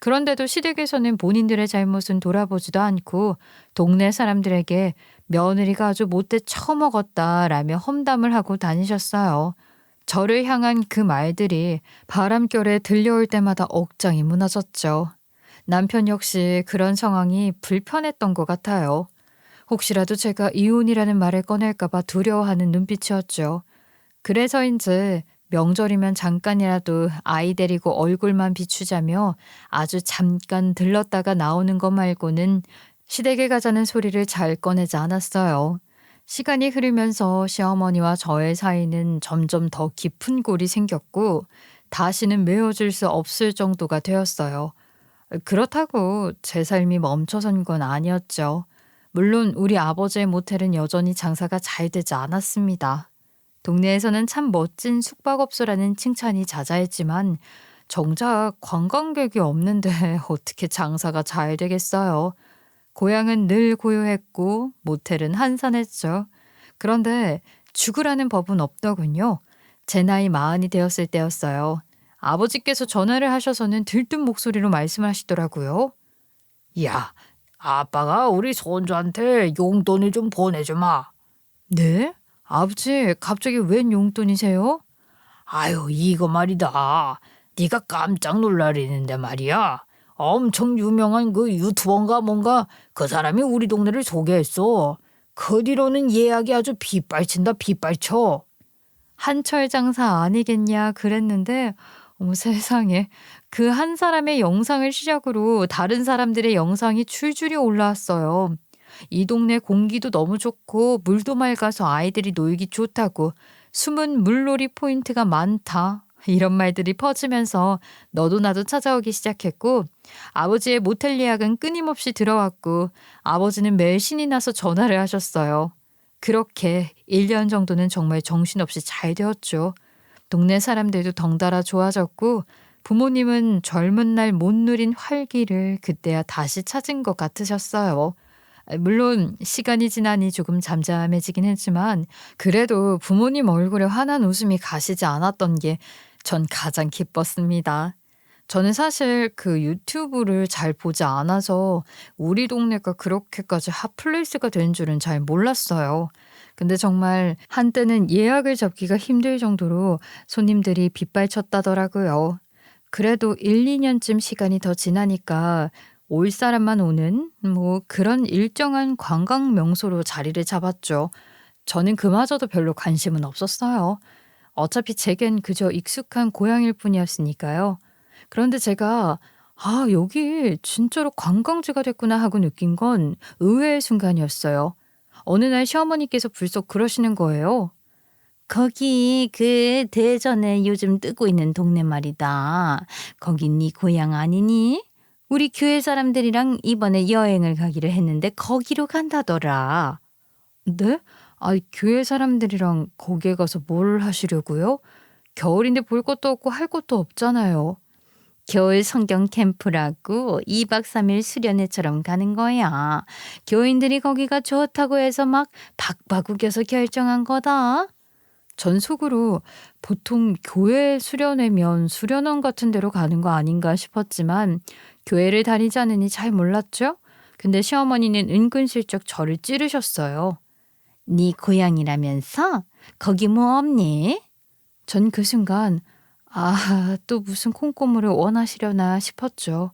그런데도 시댁에서는 본인들의 잘못은 돌아보지도 않고 동네 사람들에게 며느리가 아주 못돼 처먹었다라며 험담을 하고 다니셨어요. 저를 향한 그 말들이 바람결에 들려올 때마다 억장이 무너졌죠. 남편 역시 그런 상황이 불편했던 것 같아요. 혹시라도 제가 이혼이라는 말을 꺼낼까봐 두려워하는 눈빛이었죠. 그래서인지 명절이면 잠깐이라도 아이 데리고 얼굴만 비추자며 아주 잠깐 들렀다가 나오는 것 말고는 시댁에 가자는 소리를 잘 꺼내지 않았어요. 시간이 흐르면서 시어머니와 저의 사이는 점점 더 깊은 골이 생겼고 다시는 메워질 수 없을 정도가 되었어요. 그렇다고 제 삶이 멈춰선 건 아니었죠. 물론 우리 아버지의 모텔은 여전히 장사가 잘 되지 않았습니다. 동네에서는 참 멋진 숙박업소라는 칭찬이 자자했지만 정작 관광객이 없는데 어떻게 장사가 잘 되겠어요. 고향은 늘 고요했고 모텔은 한산했죠. 그런데 죽으라는 법은 없더군요. 제 나이 40이 되었을 때였어요. 아버지께서 전화를 하셔서는 들뜬 목소리로 말씀하시더라고요. 야, 아빠가 우리 손주한테 용돈을 좀 보내주마. 네? 아버지 갑자기 웬 용돈이세요? 아유, 이거 말이다. 네가 깜짝 놀라리는데 말이야. 엄청 유명한 그 유튜버인가 뭔가 그 사람이 우리 동네를 소개했어. 그 뒤로는 예약이 아주 빗발친다 빗발쳐. 한철 장사 아니겠냐 그랬는데 어머 세상에 그 한 사람의 영상을 시작으로 다른 사람들의 영상이 줄줄이 올라왔어요. 이 동네 공기도 너무 좋고 물도 맑아서 아이들이 놀기 좋다고 숨은 물놀이 포인트가 많다. 이런 말들이 퍼지면서 너도 나도 찾아오기 시작했고 아버지의 모텔 예약은 끊임없이 들어왔고 아버지는 매일 신이 나서 전화를 하셨어요. 그렇게 1년 정도는 정말 정신없이 잘 되었죠. 동네 사람들도 덩달아 좋아졌고 부모님은 젊은 날 못 누린 활기를 그때야 다시 찾은 것 같으셨어요. 물론 시간이 지나니 조금 잠잠해지긴 했지만 그래도 부모님 얼굴에 환한 웃음이 가시지 않았던 게 전 가장 기뻤습니다. 저는 사실 그 유튜브를 잘 보지 않아서 우리 동네가 그렇게까지 핫플레이스가 된 줄은 잘 몰랐어요. 근데 정말 한때는 예약을 잡기가 힘들 정도로 손님들이 빗발쳤다더라고요. 그래도 1-2년쯤 시간이 더 지나니까 올 사람만 오는 그런 일정한 관광 명소로 자리를 잡았죠. 저는 그마저도 별로 관심은 없었어요. 어차피 제겐 그저 익숙한 고향일 뿐이었으니까요. 그런데 제가 여기 진짜로 관광지가 됐구나 하고 느낀 건 의외의 순간이었어요. 어느 날 시어머니께서 불쑥 그러시는 거예요. 거기 그 대전에 요즘 뜨고 있는 동네 말이다. 거기 네 고향 아니니? 우리 교회 사람들이랑 이번에 여행을 가기로 했는데 거기로 간다더라. 네? 교회 사람들이랑 거기에 가서 뭘 하시려고요? 겨울인데 볼 것도 없고 할 것도 없잖아요. 겨울 성경 캠프라고 2박 3일 수련회처럼 가는 거야. 교인들이 거기가 좋다고 해서 막 박바구겨서 결정한 거다. 전 속으로 보통 교회 수련회면 수련원 같은 데로 가는 거 아닌가 싶었지만 교회를 다니지 않으니 잘 몰랐죠? 근데 시어머니는 은근슬쩍 저를 찌르셨어요. 네 고향이라면서? 거기 뭐 없니? 전 그 순간 아, 또 무슨 콩고물을 원하시려나 싶었죠.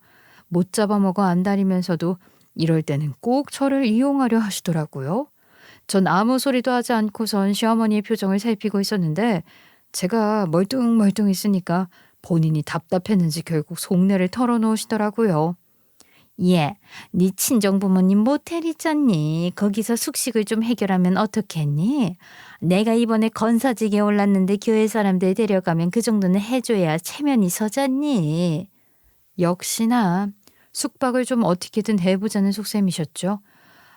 못 잡아먹어 안달이면서도 이럴 때는 꼭 저를 이용하려 하시더라고요. 전 아무 소리도 하지 않고선 시어머니의 표정을 살피고 있었는데 제가 멀뚱멀뚱 있으니까 본인이 답답했는지 결국 속내를 털어놓으시더라고요. 예, 네 친정 부모님 모텔 있잖니. 거기서 숙식을 좀 해결하면 어떻겠니? 내가 이번에 건사직에 올랐는데 교회 사람들 데려가면 그 정도는 해줘야 체면이 서잖니. 역시나 숙박을 좀 어떻게든 해보자는 속셈이셨죠.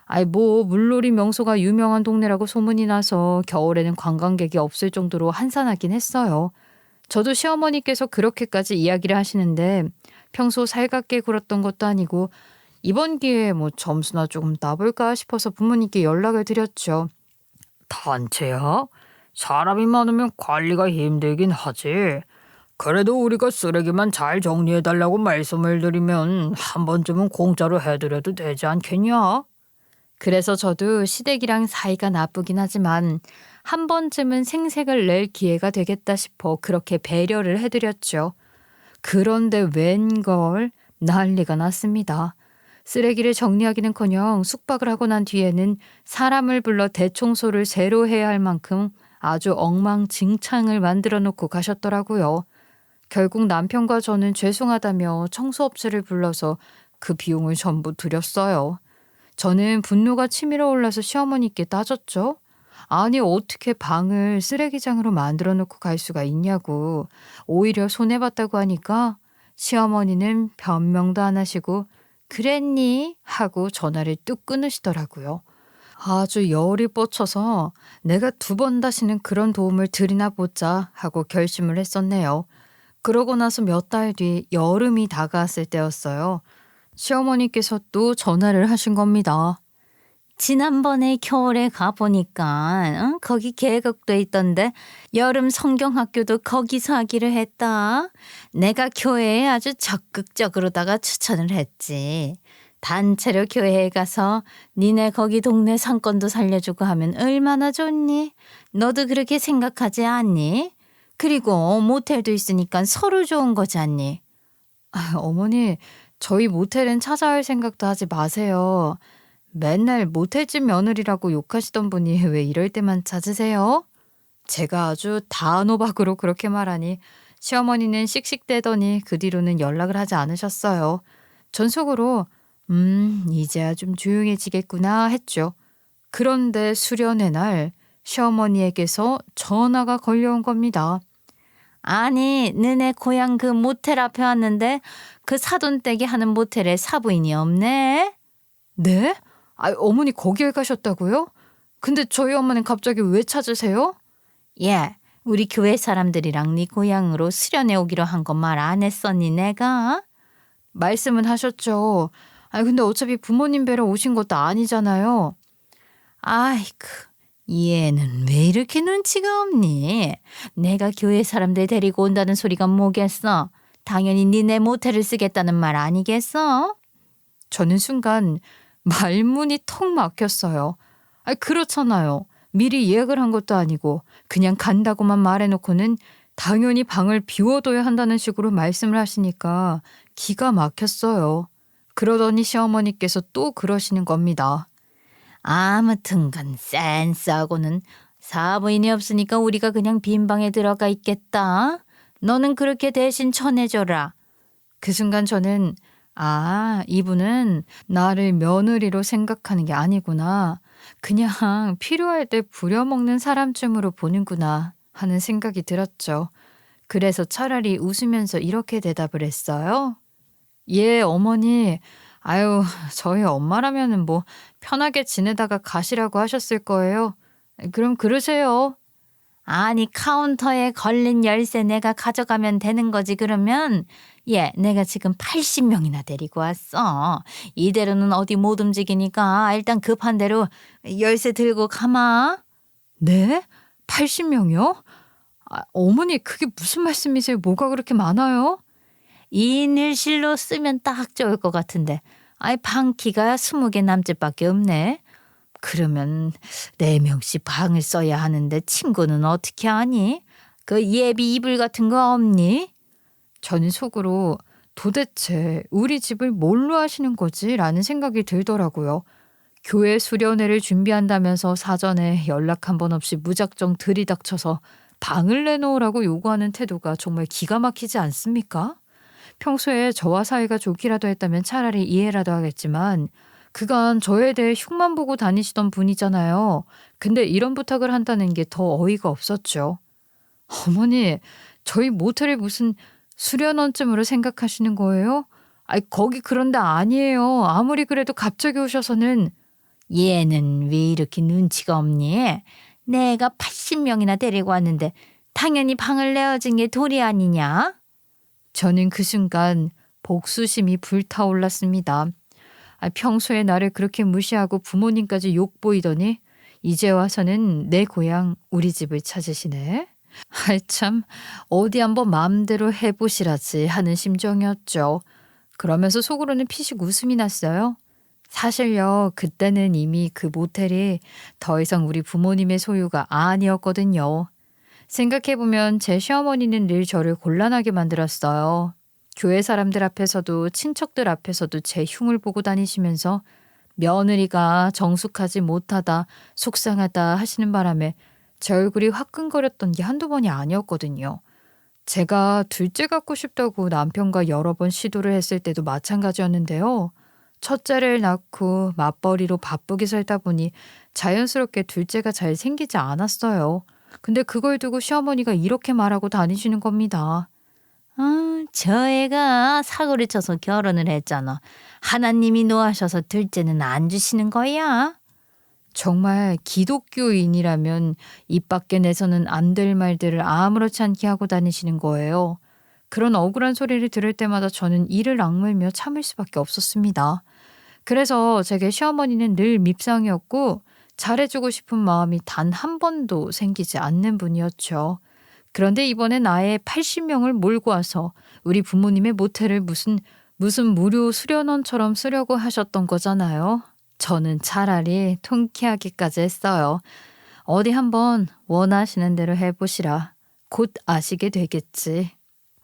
아이 뭐 물놀이 명소가 유명한 동네라고 소문이 나서 겨울에는 관광객이 없을 정도로 한산하긴 했어요. 저도 시어머니께서 그렇게까지 이야기를 하시는데 평소 살갑게 굴었던 것도 아니고 이번 기회에 뭐 점수나 조금 따볼까 싶어서 부모님께 연락을 드렸죠. 단체야? 사람이 많으면 관리가 힘들긴 하지. 그래도 우리가 쓰레기만 잘 정리해달라고 말씀을 드리면 한 번쯤은 공짜로 해드려도 되지 않겠냐? 그래서 저도 시댁이랑 사이가 나쁘긴 하지만 한 번쯤은 생색을 낼 기회가 되겠다 싶어 그렇게 배려를 해드렸죠. 그런데 웬걸 난리가 났습니다. 쓰레기를 정리하기는커녕 숙박을 하고 난 뒤에는 사람을 불러 대청소를 새로 해야 할 만큼 아주 엉망진창을 만들어 놓고 가셨더라고요. 결국 남편과 저는 죄송하다며 청소업체를 불러서 그 비용을 전부 드렸어요. 저는 분노가 치밀어 올라서 시어머니께 따졌죠. 아니 어떻게 방을 쓰레기장으로 만들어 놓고 갈 수가 있냐고. 오히려 손해봤다고 하니까 시어머니는 변명도 안 하시고 그랬니? 하고 전화를 뚝 끊으시더라고요. 아주 열이 뻗쳐서 내가 두 번 다시는 그런 도움을 드리나 보자 하고 결심을 했었네요. 그러고 나서 몇 달 뒤 여름이 다가왔을 때였어요. 시어머니께서 또 전화를 하신 겁니다. 지난번에 겨울에 가보니까 거기 계곡도 있던데 여름 성경학교도 거기서 하기로 했다. 내가 교회에 아주 적극적으로다가 추천을 했지. 단체로 교회에 가서 니네 거기 동네 상권도 살려주고 하면 얼마나 좋니? 너도 그렇게 생각하지 않니? 그리고 모텔도 있으니까 서로 좋은 거지 않니? 아, 어머니, 저희 모텔은 찾아올 생각도 하지 마세요. 맨날 모텔집 며느리라고 욕하시던 분이 왜 이럴 때만 찾으세요? 제가 아주 단호박으로 그렇게 말하니 시어머니는 씩씩대더니 그 뒤로는 연락을 하지 않으셨어요. 전 속으로 이제야 좀 조용해지겠구나 했죠. 그런데 수련의 날 시어머니에게서 전화가 걸려온 겁니다. 아니, 너네 고향 그 모텔 앞에 왔는데 그 사돈댁이 하는 모텔에 사부인이 없네? 네? 아, 어머니 거기에 가셨다고요? 근데 저희 엄마는 갑자기 왜 찾으세요? 예, 우리 교회 사람들이랑 네 고향으로 수련회 오기로 한 거 말 안 했었니 내가? 말씀은 하셨죠. 아니 근데 어차피 부모님 뵈러 오신 것도 아니잖아요. 아이쿠, 얘는 왜 이렇게 눈치가 없니? 내가 교회 사람들 데리고 온다는 소리가 뭐겠어? 당연히 니네 모텔을 쓰겠다는 말 아니겠어? 저는 순간 말문이 턱 막혔어요. 아니 그렇잖아요. 미리 예약을 한 것도 아니고 그냥 간다고만 말해놓고는 당연히 방을 비워둬야 한다는 식으로 말씀을 하시니까 기가 막혔어요. 그러더니 시어머니께서 또 그러시는 겁니다. 아무튼간 센스하고는 사부인이 없으니까 우리가 그냥 빈 방에 들어가 있겠다. 너는 그렇게 대신 전해줘라. 그 순간 저는 이분은 나를 며느리로 생각하는 게 아니구나. 그냥 필요할 때 부려먹는 사람쯤으로 보는구나 하는 생각이 들었죠. 그래서 차라리 웃으면서 이렇게 대답을 했어요. 예, 어머니. 아유, 저희 엄마라면은 뭐 편하게 지내다가 가시라고 하셨을 거예요. 그럼 그러세요. 아니 카운터에 걸린 열쇠 내가 가져가면 되는 거지 그러면? 예, 내가 지금 80명이나 데리고 왔어. 이대로는 어디 못 움직이니까 일단 급한 대로 열쇠 들고 가마. 네? 80명이요? 어머니 그게 무슨 말씀이세요? 뭐가 그렇게 많아요? 2인 1실로 쓰면 딱 좋을 것 같은데 방 키가 20개 남짓밖에 없네. 그러면 4명씩 방을 써야 하는데 친구는 어떻게 하니? 그 예비 이불 같은 거 없니? 저는 속으로 도대체 우리 집을 뭘로 하시는 거지? 라는 생각이 들더라고요. 교회 수련회를 준비한다면서 사전에 연락 한 번 없이 무작정 들이닥쳐서 방을 내놓으라고 요구하는 태도가 정말 기가 막히지 않습니까? 평소에 저와 사이가 좋기라도 했다면 차라리 이해라도 하겠지만 그간 저에 대해 흉만 보고 다니시던 분이잖아요. 근데 이런 부탁을 한다는 게 더 어이가 없었죠. 어머니, 저희 모텔을 무슨 수련원쯤으로 생각하시는 거예요? 아이, 거기 그런 데 아니에요. 아무리 그래도 갑자기 오셔서는. 얘는 왜 이렇게 눈치가 없니? 내가 80명이나 데리고 왔는데 당연히 방을 내어준 게 도리 아니냐? 저는 그 순간 복수심이 불타올랐습니다. 평소에 나를 그렇게 무시하고 부모님까지 욕보이더니 이제 와서는 내 고향 우리 집을 찾으시네. 참, 어디 한번 마음대로 해보시라지 하는 심정이었죠. 그러면서 속으로는 피식 웃음이 났어요. 사실요, 그때는 이미 그 모텔이 더 이상 우리 부모님의 소유가 아니었거든요. 생각해보면 제 시어머니는 늘 저를 곤란하게 만들었어요. 교회 사람들 앞에서도 친척들 앞에서도 제 흉을 보고 다니시면서 며느리가 정숙하지 못하다, 속상하다 하시는 바람에 제 얼굴이 화끈거렸던 게 한두 번이 아니었거든요. 제가 둘째 갖고 싶다고 남편과 여러 번 시도를 했을 때도 마찬가지였는데요. 첫째를 낳고 맞벌이로 바쁘게 살다 보니 자연스럽게 둘째가 잘 생기지 않았어요. 근데 그걸 두고 시어머니가 이렇게 말하고 다니시는 겁니다. 저 애가 사고를 쳐서 결혼을 했잖아. 하나님이 노하셔서 둘째는 안 주시는 거야? 정말 기독교인이라면 입 밖에 내서는 안 될 말들을 아무렇지 않게 하고 다니시는 거예요. 그런 억울한 소리를 들을 때마다 저는 이를 악물며 참을 수밖에 없었습니다. 그래서 제게 시어머니는 늘 밉상이었고 잘해주고 싶은 마음이 단 한 번도 생기지 않는 분이었죠. 그런데 이번엔 아예 80명을 몰고 와서 우리 부모님의 모텔을 무슨 무료 수련원처럼 쓰려고 하셨던 거잖아요. 저는 차라리 통쾌하기까지 했어요. 어디 한번 원하시는 대로 해보시라. 곧 아시게 되겠지.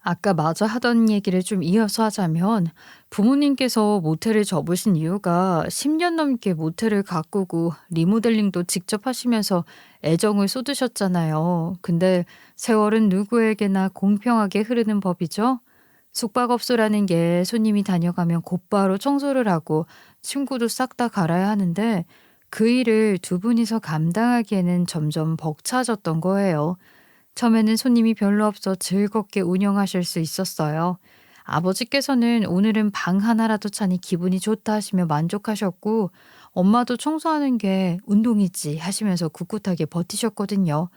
아까 마저 하던 얘기를 좀 이어서 하자면 부모님께서 모텔을 접으신 이유가 10년 넘게 모텔을 가꾸고 리모델링도 직접 하시면서 애정을 쏟으셨잖아요. 근데 세월은 누구에게나 공평하게 흐르는 법이죠. 숙박업소라는 게 손님이 다녀가면 곧바로 청소를 하고 침구도 싹 다 갈아야 하는데 그 일을 두 분이서 감당하기에는 점점 벅차졌던 거예요. 처음에는 손님이 별로 없어 즐겁게 운영하실 수 있었어요. 아버지께서는 오늘은 방 하나라도 차니 기분이 좋다 하시며 만족하셨고 엄마도 청소하는 게 운동이지 하시면서 꿋꿋하게 버티셨거든요.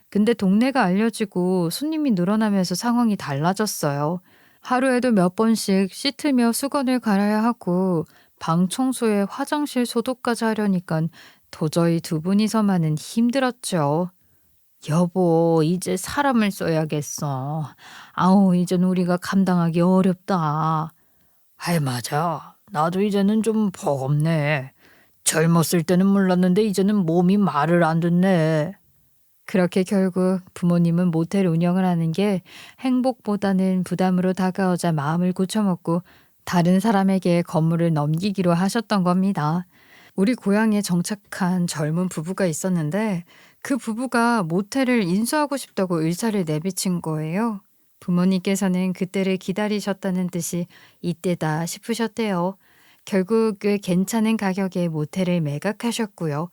근데 동네가 알려지고 손님이 늘어나면서 상황이 달라졌어요. 하루에도 몇 번씩 씻으며 수건을 갈아야 하고 방 청소에 화장실 소독까지 하려니까 도저히 두 분이서만은 힘들었죠. 여보, 이제 사람을 써야겠어. 아우, 이젠 우리가 감당하기 어렵다. 아이, 맞아. 나도 이제는 좀 버겁네. 젊었을 때는 몰랐는데 이제는 몸이 말을 안 듣네. 그렇게 결국 부모님은 모텔 운영을 하는 게 행복보다는 부담으로 다가오자 마음을 고쳐먹고 다른 사람에게 건물을 넘기기로 하셨던 겁니다. 우리 고향에 정착한 젊은 부부가 있었는데 그 부부가 모텔을 인수하고 싶다고 의사를 내비친 거예요. 부모님께서는 그때를 기다리셨다는 듯이 이때다 싶으셨대요. 결국 꽤 괜찮은 가격에 모텔을 매각하셨고요.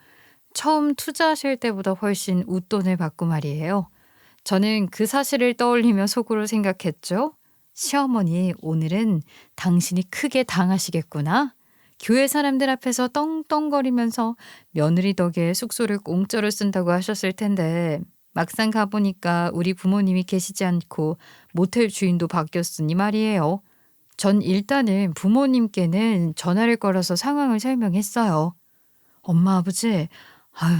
처음 투자하실 때보다 훨씬 웃돈을 받고 말이에요. 저는 그 사실을 떠올리며 속으로 생각했죠. 시어머니, 오늘은 당신이 크게 당하시겠구나. 교회 사람들 앞에서 떵떵거리면서 며느리 덕에 숙소를 공짜로 쓴다고 하셨을 텐데 막상 가보니까 우리 부모님이 계시지 않고 모텔 주인도 바뀌었으니 말이에요. 전 일단은 부모님께는 전화를 걸어서 상황을 설명했어요. 엄마, 아버지,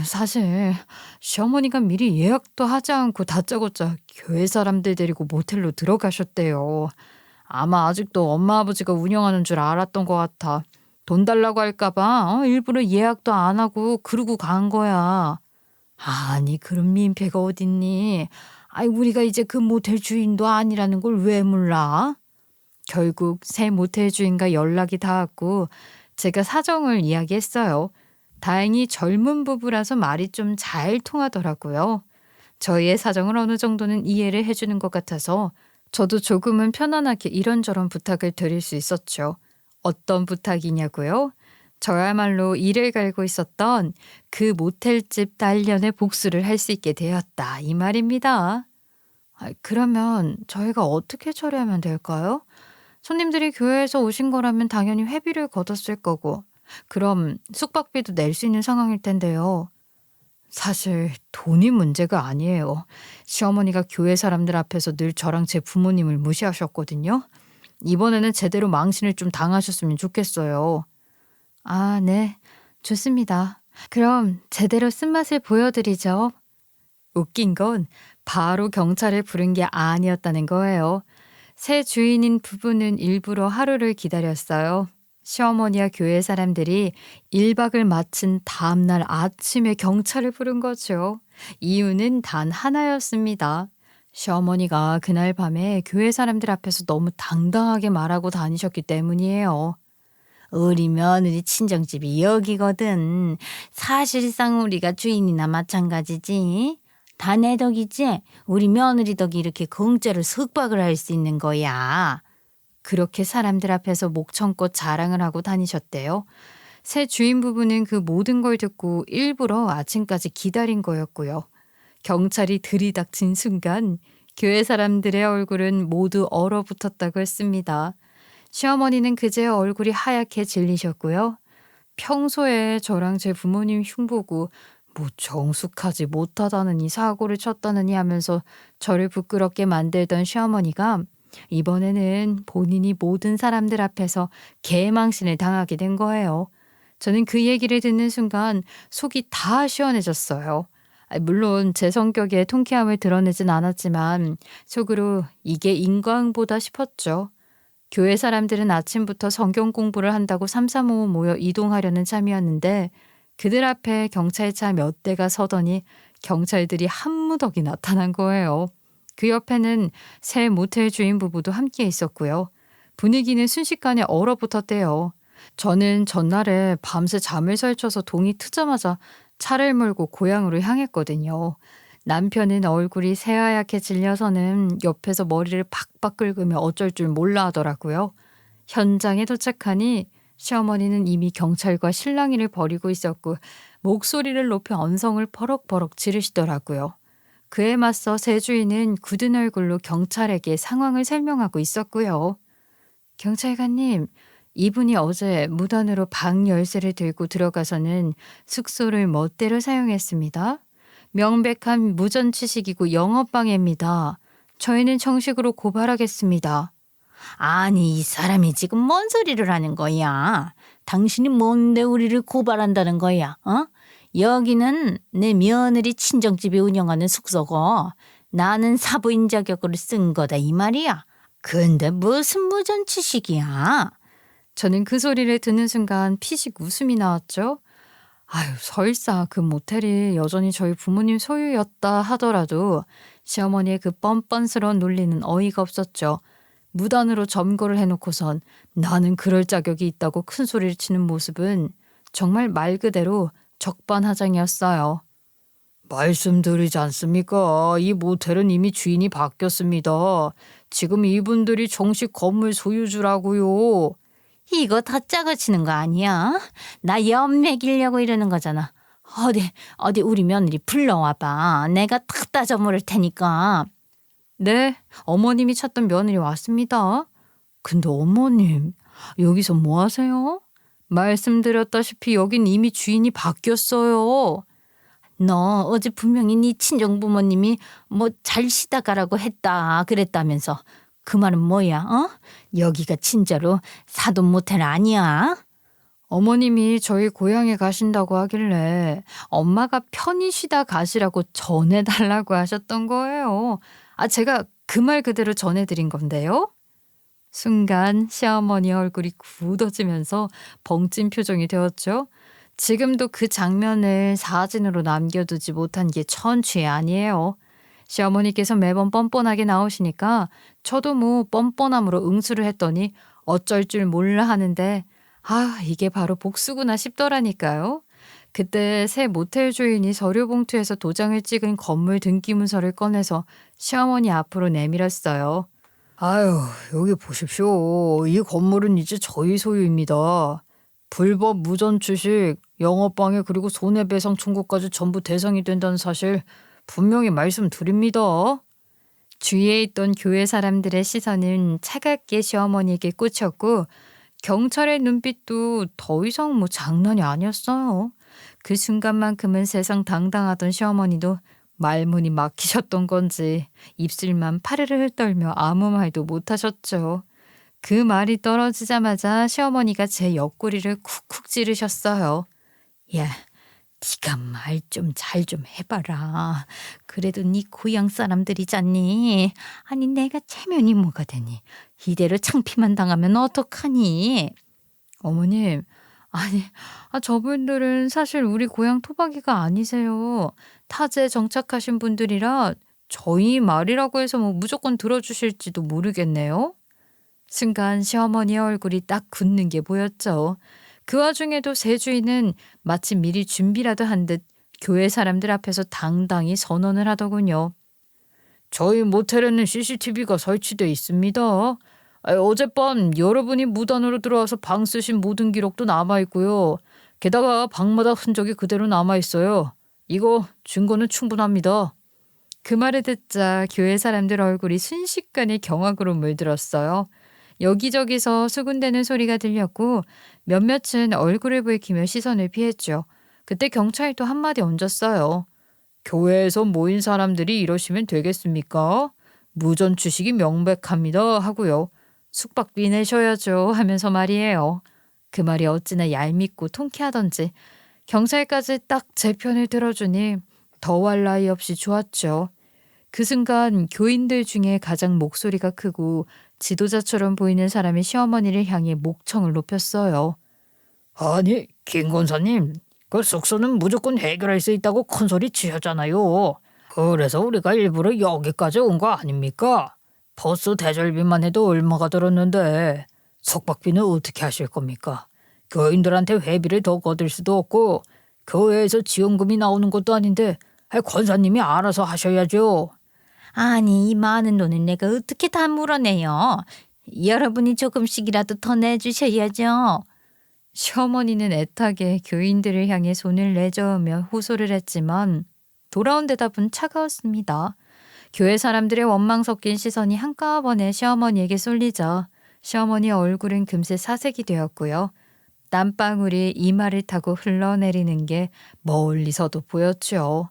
사실 시어머니가 미리 예약도 하지 않고 다짜고짜 교회 사람들 데리고 모텔로 들어가셨대요. 아마 아직도 엄마 아버지가 운영하는 줄 알았던 것 같아. 돈 달라고 할까 봐 일부러 예약도 안 하고 그러고 간 거야. 아니, 그런 민폐가 어딨니? 아이, 우리가 이제 그 모텔 주인도 아니라는 걸 왜 몰라? 결국 새 모텔 주인과 연락이 닿았고 제가 사정을 이야기했어요. 다행히 젊은 부부라서 말이 좀 잘 통하더라고요. 저희의 사정을 어느 정도는 이해를 해주는 것 같아서 저도 조금은 편안하게 이런저런 부탁을 드릴 수 있었죠. 어떤 부탁이냐고요? 저야말로 이를 갈고 있었던 그 모텔집 딸년의 복수를 할 수 있게 되었다 이 말입니다. 그러면 저희가 어떻게 처리하면 될까요? 손님들이 교회에서 오신 거라면 당연히 회비를 걷었을 거고 그럼 숙박비도 낼 수 있는 상황일 텐데요. 사실 돈이 문제가 아니에요. 시어머니가 교회 사람들 앞에서 늘 저랑 제 부모님을 무시하셨거든요. 이번에는 제대로 망신을 좀 당하셨으면 좋겠어요. 아, 네. 좋습니다. 그럼 제대로 쓴맛을 보여드리죠. 웃긴 건 바로 경찰을 부른 게 아니었다는 거예요. 새 주인인 부부는 일부러 하루를 기다렸어요. 시어머니와 교회 사람들이 1박을 마친 다음날 아침에 경찰을 부른 거죠. 이유는 단 하나였습니다. 시어머니가 그날 밤에 교회 사람들 앞에서 너무 당당하게 말하고 다니셨기 때문이에요. 우리 며느리 친정집이 여기거든. 사실상 우리가 주인이나 마찬가지지. 다 내 덕이지. 우리 며느리 덕이 이렇게 공짜로 숙박을 할 수 있는 거야. 그렇게 사람들 앞에서 목청껏 자랑을 하고 다니셨대요. 새 주인 부부는 그 모든 걸 듣고 일부러 아침까지 기다린 거였고요. 경찰이 들이닥친 순간 교회 사람들의 얼굴은 모두 얼어붙었다고 했습니다. 시어머니는 그제야 얼굴이 하얗게 질리셨고요. 평소에 저랑 제 부모님 흉보고 뭐 정숙하지 못하다느니 사고를 쳤다느니 하면서 저를 부끄럽게 만들던 시어머니가 이번에는 본인이 모든 사람들 앞에서 개망신을 당하게 된 거예요. 저는 그 얘기를 듣는 순간 속이 다 시원해졌어요. 물론 제 성격에 통쾌함을 드러내진 않았지만 속으로 이게 인과응보다 싶었죠. 교회 사람들은 아침부터 성경 공부를 한다고 삼삼오오 모여 이동하려는 참이었는데 그들 앞에 경찰차 몇 대가 서더니 경찰들이 한무더기 나타난 거예요. 그 옆에는 새 모텔 주인 부부도 함께 있었고요. 분위기는 순식간에 얼어붙었대요. 저는 전날에 밤새 잠을 설쳐서 동이 트자마자 차를 몰고 고향으로 향했거든요. 남편은 얼굴이 새하얗게 질려서는 옆에서 머리를 박박 긁으며 어쩔 줄 몰라 하더라고요. 현장에 도착하니 시어머니는 이미 경찰과 실랑이를 벌이고 있었고 목소리를 높여 언성을 버럭버럭 지르시더라고요. 그에 맞서 새 주인은 굳은 얼굴로 경찰에게 상황을 설명하고 있었고요. 경찰관님, 이분이 어제 무단으로 방 열쇠를 들고 들어가서는 숙소를 멋대로 사용했습니다. 명백한 무전취식이고 영업방해입니다. 저희는 정식으로 고발하겠습니다. 아니, 이 사람이 지금 뭔 소리를 하는 거야? 당신이 뭔데 우리를 고발한다는 거야? 어? 여기는 내 며느리 친정집이 운영하는 숙소고 나는 사부인 자격으로 쓴 거다 이 말이야. 근데 무슨 무전취식이야? 저는 그 소리를 듣는 순간 피식 웃음이 나왔죠. 설사 그 모텔이 여전히 저희 부모님 소유였다 하더라도 시어머니의 그 뻔뻔스러운 논리는 어이가 없었죠. 무단으로 점거를 해놓고선 나는 그럴 자격이 있다고 큰 소리를 치는 모습은 정말 말 그대로 적반하장이었어요. 말씀드리지 않습니까? 이 모텔은 이미 주인이 바뀌었습니다. 지금 이분들이 정식 건물 소유주라고요. 이거 다 짜고 치는 거 아니야? 나 연맥이려고 이러는 거잖아. 어디 우리 며느리 불러와봐. 내가 탁 따져 물을 테니까. 네, 어머님이 찾던 며느리 왔습니다. 근데 어머님, 여기서 뭐 하세요? 말씀드렸다시피 여긴 이미 주인이 바뀌었어요. 너 어제 분명히 네 친정 부모님이 뭐 잘 쉬다 가라고 했다 그랬다면서. 그 말은 뭐야? 어? 여기가 진짜로 사돈 모텔 아니야? 어머님이 저희 고향에 가신다고 하길래 엄마가 편히 쉬다 가시라고 전해달라고 하셨던 거예요. 제가 그 말 그대로 전해드린 건데요. 순간 시어머니 얼굴이 굳어지면서 벙찐 표정이 되었죠. 지금도 그 장면을 사진으로 남겨두지 못한 게 천추의 아니에요. 시어머니께서 매번 뻔뻔하게 나오시니까 저도 뭐 뻔뻔함으로 응수를 했더니 어쩔 줄 몰라 하는데 이게 바로 복수구나 싶더라니까요. 그때 새 모텔 주인이 서류 봉투에서 도장을 찍은 건물 등기문서를 꺼내서 시어머니 앞으로 내밀었어요. 아유, 여기 보십시오. 이 건물은 이제 저희 소유입니다. 불법 무전 취식, 영업방해 그리고 손해배상 청구까지 전부 대상이 된다는 사실 분명히 말씀드립니다. 주위에 있던 교회 사람들의 시선은 차갑게 시어머니에게 꽂혔고 경찰의 눈빛도 더 이상 뭐 장난이 아니었어요. 그 순간만큼은 세상 당당하던 시어머니도 말문이 막히셨던 건지 입술만 파르르 떨며 아무 말도 못하셨죠. 그 말이 떨어지자마자 시어머니가 제 옆구리를 쿡쿡 찌르셨어요. 야, 네가 말 좀 잘 좀 해봐라. 그래도 네 고향 사람들이잖니. 아니 내가 체면이 뭐가 되니. 이대로 창피만 당하면 어떡하니. 어머님, 아니 저분들은 사실 우리 고향 토박이가 아니세요. 타지에 정착하신 분들이라 저희 말이라고 해서 뭐 무조건 들어주실지도 모르겠네요. 순간 시어머니의 얼굴이 딱 굳는 게 보였죠. 그 와중에도 새 주인은 마치 미리 준비라도 한 듯 교회 사람들 앞에서 당당히 선언을 하더군요. 저희 모텔에는 CCTV가 설치돼 있습니다. 어젯밤 여러분이 무단으로 들어와서 방 쓰신 모든 기록도 남아 있고요. 게다가 방마다 흔적이 그대로 남아 있어요. 이거 증거는 충분합니다. 그 말을 듣자 교회 사람들 얼굴이 순식간에 경악으로 물들었어요. 여기저기서 수군대는 소리가 들렸고 몇몇은 얼굴을 붉히며 시선을 피했죠. 그때 경찰도 한마디 얹었어요. 교회에서 모인 사람들이 이러시면 되겠습니까? 무전 취식이 명백합니다 하고요. 숙박비 내셔야죠 하면서 말이에요. 그 말이 어찌나 얄밉고 통쾌하던지 경찰까지 딱 제 편을 들어주니 더할 나위 없이 좋았죠. 그 순간 교인들 중에 가장 목소리가 크고 지도자처럼 보이는 사람이 시어머니를 향해 목청을 높였어요. 아니, 김 권사님, 그 숙소는 무조건 해결할 수 있다고 큰소리 치셨잖아요. 그래서 우리가 일부러 여기까지 온 거 아닙니까? 버스 대절비만 해도 얼마가 들었는데 숙박비는 어떻게 하실 겁니까? 교인들한테 회비를 더 거둘 수도 없고 교회에서 지원금이 나오는 것도 아닌데 권사님이 알아서 하셔야죠. 아니 이 많은 돈을 내가 어떻게 다 물어내요. 여러분이 조금씩이라도 더 내주셔야죠. 시어머니는 애타게 교인들을 향해 손을 내저으며 호소를 했지만 돌아온 대답은 차가웠습니다. 교회 사람들의 원망 섞인 시선이 한꺼번에 시어머니에게 쏠리자 시어머니의 얼굴은 금세 사색이 되었고요. 땀방울이 이마를 타고 흘러내리는 게 멀리서도 보였죠.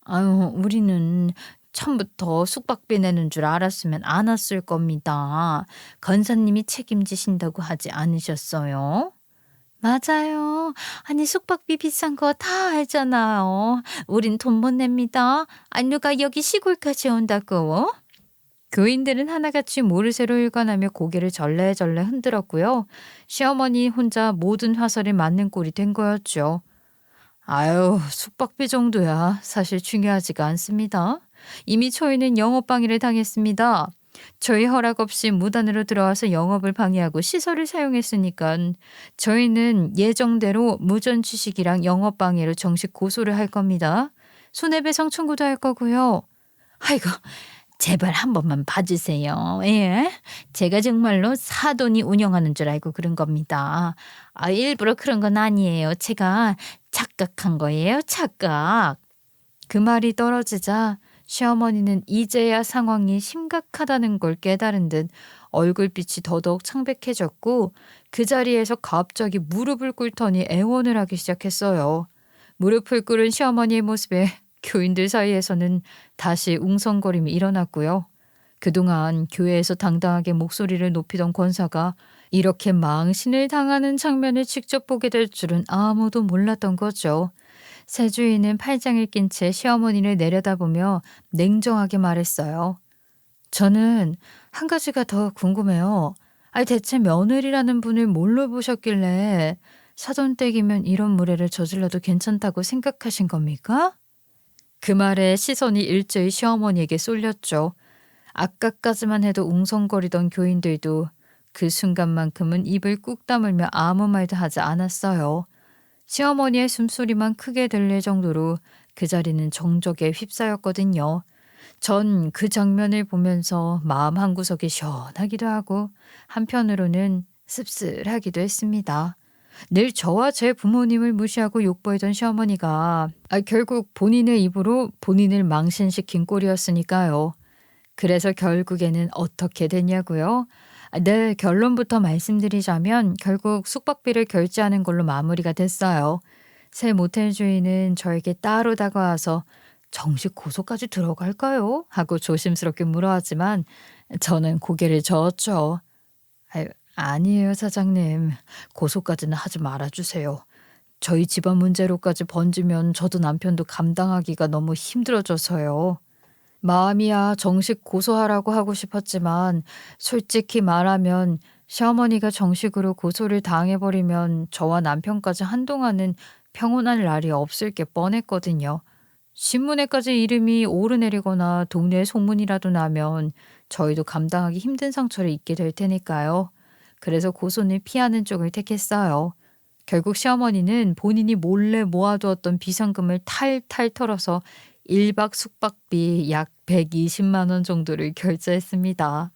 아유, 우리는 처음부터 숙박비 내는 줄 알았으면 안 왔을 겁니다. 건사님이 책임지신다고 하지 않으셨어요? 맞아요. 아니 숙박비 비싼 거 다 알잖아요. 우린 돈 못 냅니다. 아니 누가 여기 시골까지 온다고? 교인들은 하나같이 모르쇠로 일관하며 고개를 절레절레 흔들었고요. 시어머니 혼자 모든 화살을 맞는 꼴이 된 거였죠. 아유, 숙박비 정도야 사실 중요하지가 않습니다. 이미 저희는 영업방해를 당했습니다. 저희 허락 없이 무단으로 들어와서 영업을 방해하고 시설을 사용했으니까 저희는 예정대로 무전 취식이랑 영업방해로 정식 고소를 할 겁니다. 손해배상 청구도 할 거고요. 아이고, 제발 한 번만 봐주세요. 예? 제가 정말로 사돈이 운영하는 줄 알고 그런 겁니다. 일부러 그런 건 아니에요. 제가 착각한 거예요. 착각. 그 말이 떨어지자 시어머니는 이제야 상황이 심각하다는 걸 깨달은 듯 얼굴빛이 더더욱 창백해졌고 그 자리에서 갑자기 무릎을 꿇더니 애원을 하기 시작했어요. 무릎을 꿇은 시어머니의 모습에 교인들 사이에서는 다시 웅성거림이 일어났고요. 그동안 교회에서 당당하게 목소리를 높이던 권사가 이렇게 망신을 당하는 장면을 직접 보게 될 줄은 아무도 몰랐던 거죠. 새 주인은 팔짱을 낀 채 시어머니를 내려다보며 냉정하게 말했어요. 저는 한 가지가 더 궁금해요. 대체 며느리라는 분을 뭘로 보셨길래 사돈댁이면 이런 무례를 저질러도 괜찮다고 생각하신 겁니까? 그 말에 시선이 일제히 시어머니에게 쏠렸죠. 아까까지만 해도 웅성거리던 교인들도 그 순간만큼은 입을 꾹 다물며 아무 말도 하지 않았어요. 시어머니의 숨소리만 크게 들릴 정도로 그 자리는 정적에 휩싸였거든요. 전 그 장면을 보면서 마음 한구석이 시원하기도 하고 한편으로는 씁쓸하기도 했습니다. 늘 저와 제 부모님을 무시하고 욕보이던 시어머니가 결국 본인의 입으로 본인을 망신시킨 꼴이었으니까요. 그래서 결국에는 어떻게 됐냐고요? 네, 결론부터 말씀드리자면 결국 숙박비를 결제하는 걸로 마무리가 됐어요. 새 모텔 주인은 저에게 따로 다가와서 정식 고소까지 들어갈까요? 하고 조심스럽게 물어왔지만 저는 고개를 저었죠. 아니에요, 사장님. 고소까지는 하지 말아주세요. 저희 집안 문제로까지 번지면 저도 남편도 감당하기가 너무 힘들어져서요. 마음이야 정식 고소하라고 하고 싶었지만 솔직히 말하면 시어머니가 정식으로 고소를 당해버리면 저와 남편까지 한동안은 평온할 날이 없을 게 뻔했거든요. 신문에까지 이름이 오르내리거나 동네에 소문이라도 나면 저희도 감당하기 힘든 상처를 입게 될 테니까요. 그래서 고소는 피하는 쪽을 택했어요. 결국 시어머니는 본인이 몰래 모아두었던 비상금을 탈탈 털어서 1박 숙박비 약 120만 원 정도를 결제했습니다.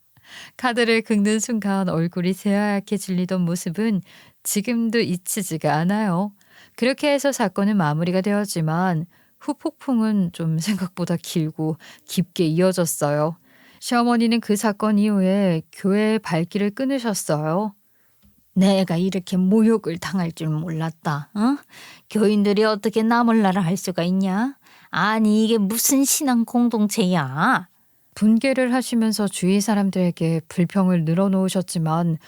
카드를 긁는 순간 얼굴이 새하얗게 질리던 모습은 지금도 잊히지가 않아요. 그렇게 해서 사건은 마무리가 되었지만 후폭풍은 좀 생각보다 길고 깊게 이어졌어요. 시어머니는 그 사건 이후에 교회의 발길을 끊으셨어요. 내가 이렇게 모욕을 당할 줄 몰랐다. 어? 교인들이 어떻게 나 몰라라 할 수가 있냐? 아니 이게 무슨 신앙 공동체야? 분개를 하시면서 주위 사람들에게 불평을 늘어놓으셨지만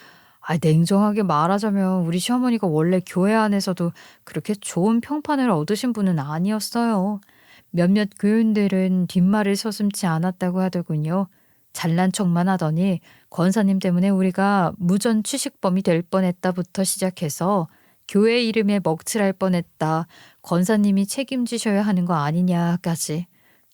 냉정하게 말하자면 우리 시어머니가 원래 교회 안에서도 그렇게 좋은 평판을 얻으신 분은 아니었어요. 몇몇 교인들은 뒷말을 서슴지 않았다고 하더군요. 잘난 척만 하더니 권사님 때문에 우리가 무전 취식범이 될 뻔했다부터 시작해서 교회 이름에 먹칠할 뻔했다. 권사님이 책임지셔야 하는 거 아니냐까지.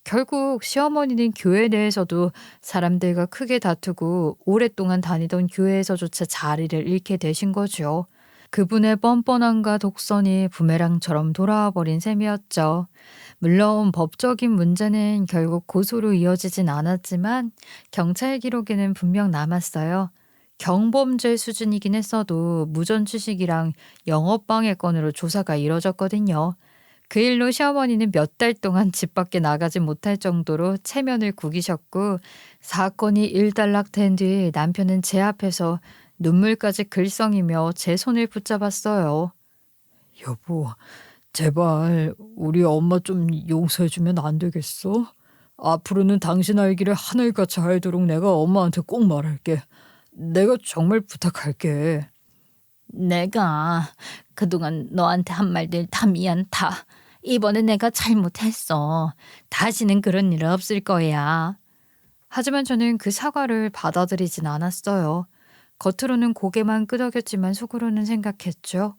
결국 시어머니는 교회 내에서도 사람들과 크게 다투고 오랫동안 다니던 교회에서조차 자리를 잃게 되신 거죠. 그분의 뻔뻔함과 독선이 부메랑처럼 돌아와 버린 셈이었죠. 물론 법적인 문제는 결국 고소로 이어지진 않았지만 경찰 기록에는 분명 남았어요. 경범죄 수준이긴 했어도 무전취식이랑 영업방해건으로 조사가 이뤄졌거든요. 그 일로 시어머니는 몇 달 동안 집 밖에 나가지 못할 정도로 체면을 구기셨고 사건이 일단락된 뒤 남편은 제 앞에서 눈물까지 글썽이며 제 손을 붙잡았어요. 여보, 제발 우리 엄마 좀 용서해주면 안 되겠어? 앞으로는 당신 알기를 하늘같이 알도록 내가 엄마한테 꼭 말할게. 내가 정말 부탁할게. 내가 그동안 너한테 한 말들 다 미안다. 이번에 내가 잘못했어. 다시는 그런 일 없을 거야. 하지만 저는 그 사과를 받아들이진 않았어요. 겉으로는 고개만 끄덕였지만 속으로는 생각했죠.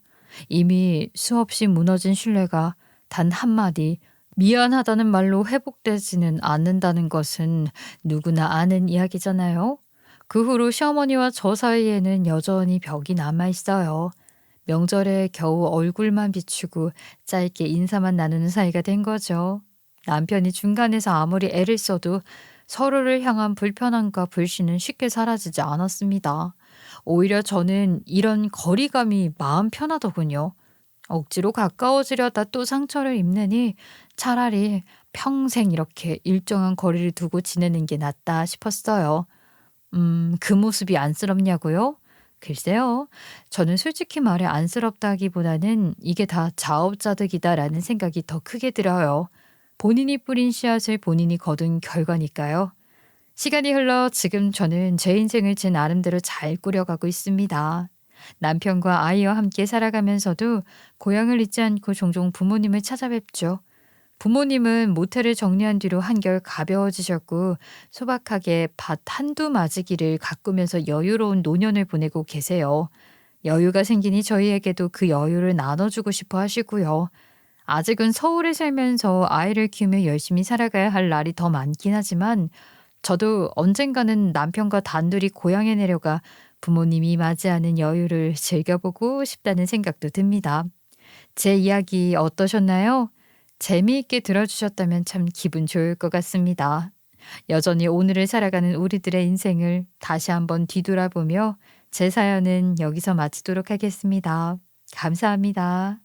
이미 수없이 무너진 신뢰가 단 한마디 미안하다는 말로 회복되지는 않는다는 것은 누구나 아는 이야기잖아요. 그 후로 시어머니와 저 사이에는 여전히 벽이 남아있어요. 명절에 겨우 얼굴만 비추고 짧게 인사만 나누는 사이가 된 거죠. 남편이 중간에서 아무리 애를 써도 서로를 향한 불편함과 불신은 쉽게 사라지지 않았습니다. 오히려 저는 이런 거리감이 마음 편하더군요. 억지로 가까워지려다 또 상처를 입느니 차라리 평생 이렇게 일정한 거리를 두고 지내는 게 낫다 싶었어요. 그 모습이 안쓰럽냐고요? 글쎄요. 저는 솔직히 말해 안쓰럽다기보다는 이게 다 자업자득이다라는 생각이 더 크게 들어요. 본인이 뿌린 씨앗을 본인이 거둔 결과니까요. 시간이 흘러 지금 저는 제 인생을 제 나름대로 잘 꾸려가고 있습니다. 남편과 아이와 함께 살아가면서도 고향을 잊지 않고 종종 부모님을 찾아뵙죠. 부모님은 모텔을 정리한 뒤로 한결 가벼워지셨고 소박하게 밭 한두 마지기를 가꾸면서 여유로운 노년을 보내고 계세요. 여유가 생기니 저희에게도 그 여유를 나눠주고 싶어 하시고요. 아직은 서울에 살면서 아이를 키우며 열심히 살아가야 할 날이 더 많긴 하지만 저도 언젠가는 남편과 단둘이 고향에 내려가 부모님이 맞이하는 여유를 즐겨보고 싶다는 생각도 듭니다. 제 이야기 어떠셨나요? 재미있게 들어주셨다면 참 기분 좋을 것 같습니다. 여전히 오늘을 살아가는 우리들의 인생을 다시 한번 뒤돌아보며 제 사연은 여기서 마치도록 하겠습니다. 감사합니다.